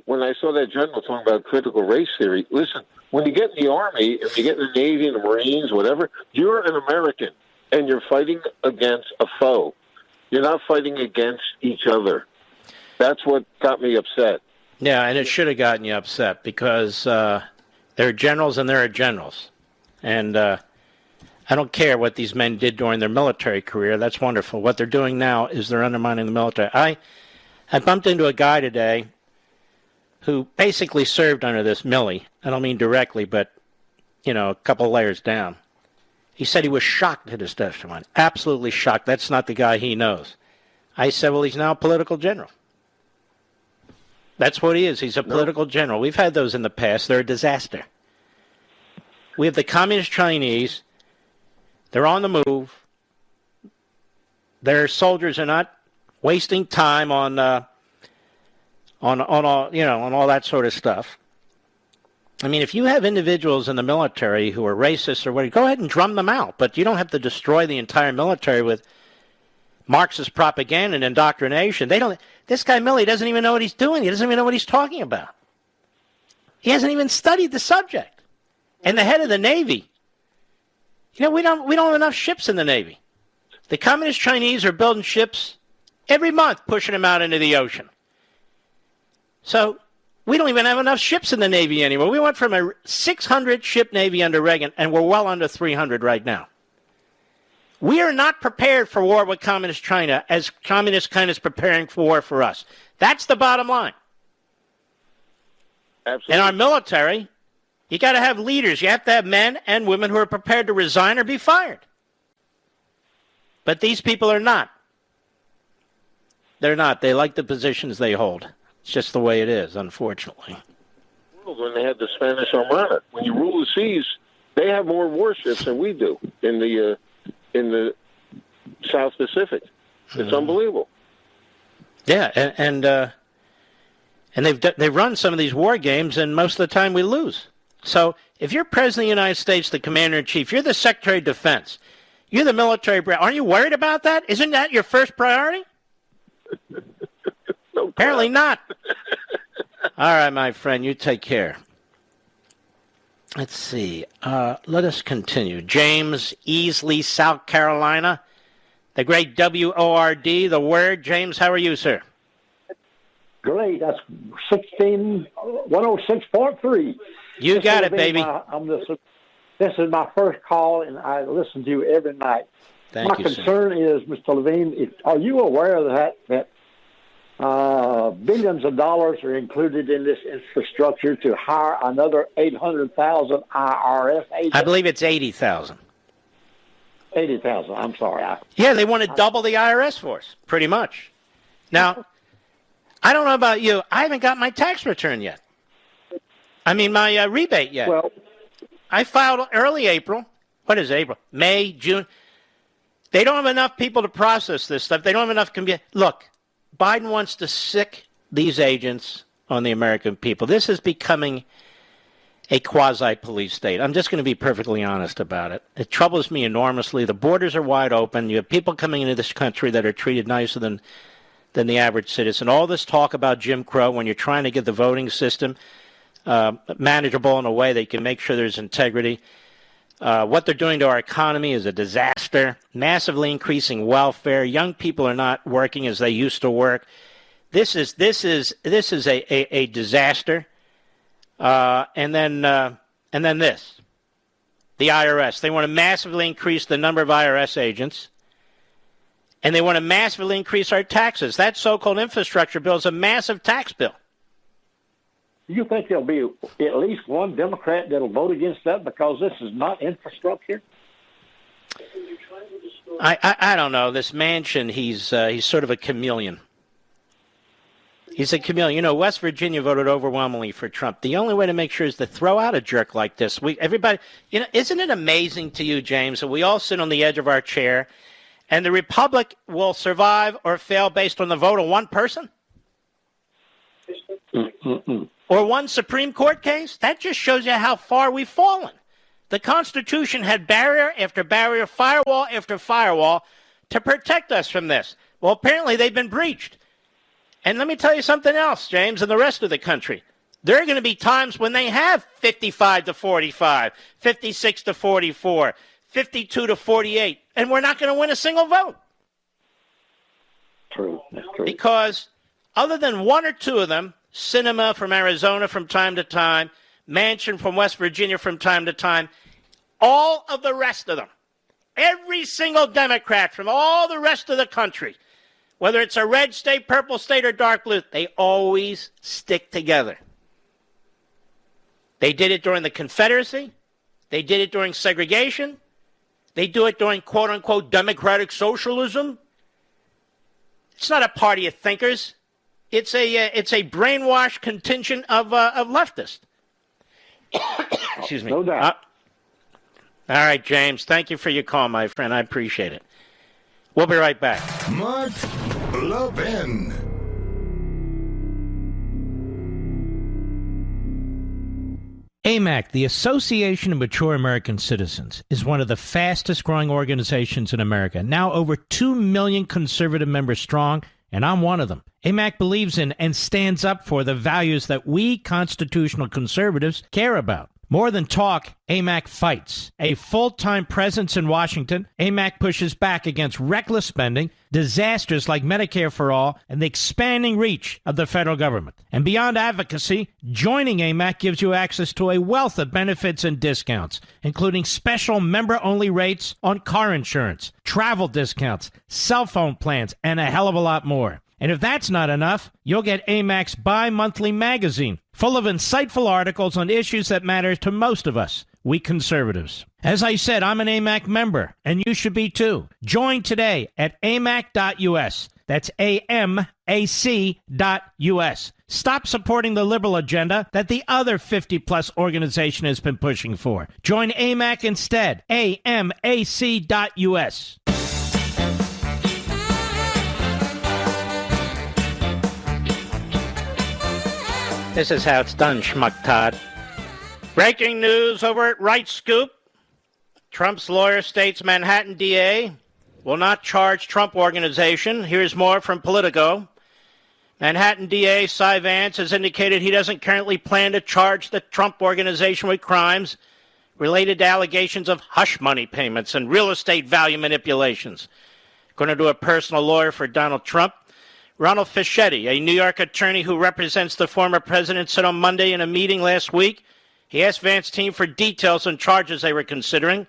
when I saw that general talking about critical race theory, listen, when you get in the Army, and you get in the Navy and the Marines, whatever, you're an American, and you're fighting against a foe. You're not fighting against each other. That's what got me upset. Yeah, and it should have gotten you upset because there are generals and there are generals. And I don't care what these men did during their military career. That's wonderful. What they're doing now is they're undermining the military. I bumped into a guy today who basically served under this Millie. I don't mean directly, but, a couple layers down. He said he was shocked at his testimony. Absolutely shocked. That's not the guy he knows. I said, well, he's now a political general. That's what he is. He's a political general. We've had those in the past. They're a disaster. We have the communist Chinese. They're on the move. Their soldiers are not wasting time on all that sort of stuff. I mean, if you have individuals in the military who are racist or whatever, go ahead and drum them out. But you don't have to destroy the entire military with Marxist propaganda and indoctrination. This guy Milley doesn't even know what he's doing. He doesn't even know what he's talking about. He hasn't even studied the subject. And the head of the Navy, we don't have enough ships in the Navy. The communist Chinese are building ships every month, pushing them out into the ocean. So we don't even have enough ships in the Navy anymore. We went from a 600-ship Navy under Reagan, and we're well under 300 right now. We are not prepared for war with communist China as communist China is preparing for war for us. That's the bottom line. Absolutely. In our military, you got to have leaders. You have to have men and women who are prepared to resign or be fired. But these people are not. They're not. They like the positions they hold. It's just the way it is, unfortunately. When they had the Spanish Armada, when you rule the seas, they have more warships than we do in the South Pacific. It's unbelievable. Yeah, and they've run some of these war games, and most of the time we lose. So if you're President of the United States, the Commander-in-Chief, you're the Secretary of Defense, you're the military, aren't you worried about that? Isn't that your first priority? No, apparently not. All right, my friend, you take care. Let's see. Let us continue. James, Easley, South Carolina. The great W-O-R-D, the word. James, how are you, sir? Great. That's 106.3. You got it, baby. This is my first call, and I listen to you every night. Thank you, my concern is, Mr. Levin, are you aware of that billions of dollars are included in this infrastructure to hire another 800,000 IRS agents. I believe it's 80,000. 80,000. I'm sorry. Yeah, they want to double the IRS force, pretty much. Now, I don't know about you. I haven't got my tax return yet. I mean, my rebate yet. Well, I filed early April. What is April? May, June. They don't have enough people to process this stuff. They don't have enough. Look, Biden wants to sick these agents on the American people. This is becoming a quasi-police state. I'm just going to be perfectly honest about it. It troubles me enormously. The borders are wide open. You have people coming into this country that are treated nicer than the average citizen. All this talk about Jim Crow when you're trying to get the voting system manageable in a way that you can make sure there's integrity. What they're doing to our economy is a disaster. Massively increasing welfare. Young people are not working as they used to work. This is a disaster. And then this, the IRS. They want to massively increase the number of IRS agents, and they want to massively increase our taxes. That so-called infrastructure bill is a massive tax bill. You think there'll be at least one Democrat that'll vote against that because this is not infrastructure? I don't know. This Manchin, he's sort of a chameleon. He's a chameleon. You know, West Virginia voted overwhelmingly for Trump. The only way to make sure is to throw out a jerk like this. Everybody, isn't it amazing to you, James, that we all sit on the edge of our chair, and the Republic will survive or fail based on the vote of one person? Or one Supreme Court case? That just shows you how far we've fallen. The Constitution had barrier after barrier, firewall after firewall to protect us from this. Well, apparently they've been breached. And let me tell you something else, James, and the rest of the country. There are going to be times when they have 55 to 45, 56 to 44, 52 to 48, and we're not going to win a single vote. True. That's true. Because other than one or two of them, Sinema from Arizona from time to time, Manchin from West Virginia from time to time, all of the rest of them, every single Democrat from all the rest of the country, whether it's a red state, purple state, or dark blue, they always stick together. They did it during the Confederacy. They did it during segregation. They do it during quote-unquote democratic socialism. It's not a party of thinkers. It's a brainwashed contingent of leftists. Excuse me. No doubt. All right, James. Thank you for your call, my friend. I appreciate it. We'll be right back. Mark Levin. AMAC, the Association of Mature American Citizens, is one of the fastest growing organizations in America. Now over 2 million conservative members strong, and I'm one of them. AMAC believes in and stands up for the values that we constitutional conservatives care about. More than talk, AMAC fights. A full-time presence in Washington, AMAC pushes back against reckless spending, disasters like Medicare for All, and the expanding reach of the federal government. And beyond advocacy, joining AMAC gives you access to a wealth of benefits and discounts, including special member-only rates on car insurance, travel discounts, cell phone plans, and a hell of a lot more. And if that's not enough, you'll get AMAC's bi-monthly magazine, full of insightful articles on issues that matter to most of us, we conservatives. As I said, I'm an AMAC member, and you should be too. Join today at amac.us. That's AMAC.us. Stop supporting the liberal agenda that the other 50-plus organization has been pushing for. Join AMAC instead. AMAC.us. This is how it's done, Schmuck Todd. Breaking news over at Right Scoop. Trump's lawyer states Manhattan DA will not charge Trump Organization. Here's more from Politico. Manhattan DA Cy Vance has indicated he doesn't currently plan to charge the Trump Organization with crimes related to allegations of hush money payments and real estate value manipulations. According to a personal lawyer for Donald Trump, Ronald Fischetti, a New York attorney who represents the former president, said on Monday in a meeting last week, he asked Vance's team for details on charges they were considering.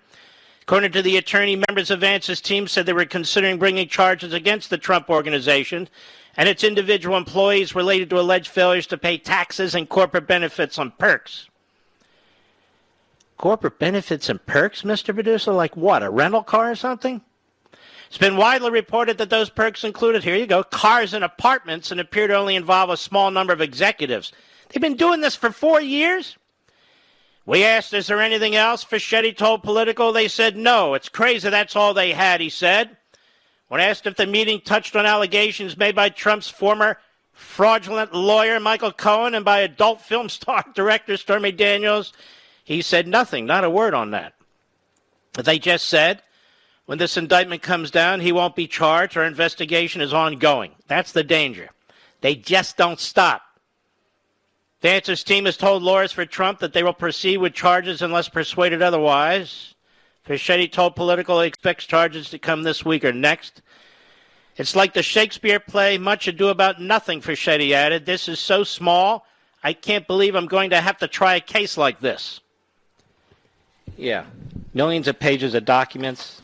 According to the attorney, members of Vance's team said they were considering bringing charges against the Trump Organization and its individual employees related to alleged failures to pay taxes and corporate benefits and perks. Corporate benefits and perks, Mr. Producer? Like what, a rental car or something? It's been widely reported that those perks included, here you go, cars and apartments, and appear to only involve a small number of executives. They've been doing this for 4 years? We asked, is there anything else? Fischetti told Politico. They said no. It's crazy that's all they had, he said. When asked if the meeting touched on allegations made by Trump's former fraudulent lawyer, Michael Cohen, and by adult film star director Stormy Daniels, he said nothing, not a word on that. They just said, when this indictment comes down, he won't be charged. Our investigation is ongoing. That's the danger. They just don't stop. Vance's team has told lawyers for Trump that they will proceed with charges unless persuaded otherwise. Fischetti told Politico he expects charges to come this week or next. It's like the Shakespeare play, Much Ado About Nothing, Fischetti added. This is so small, I can't believe I'm going to have to try a case like this. Yeah, millions of pages of documents,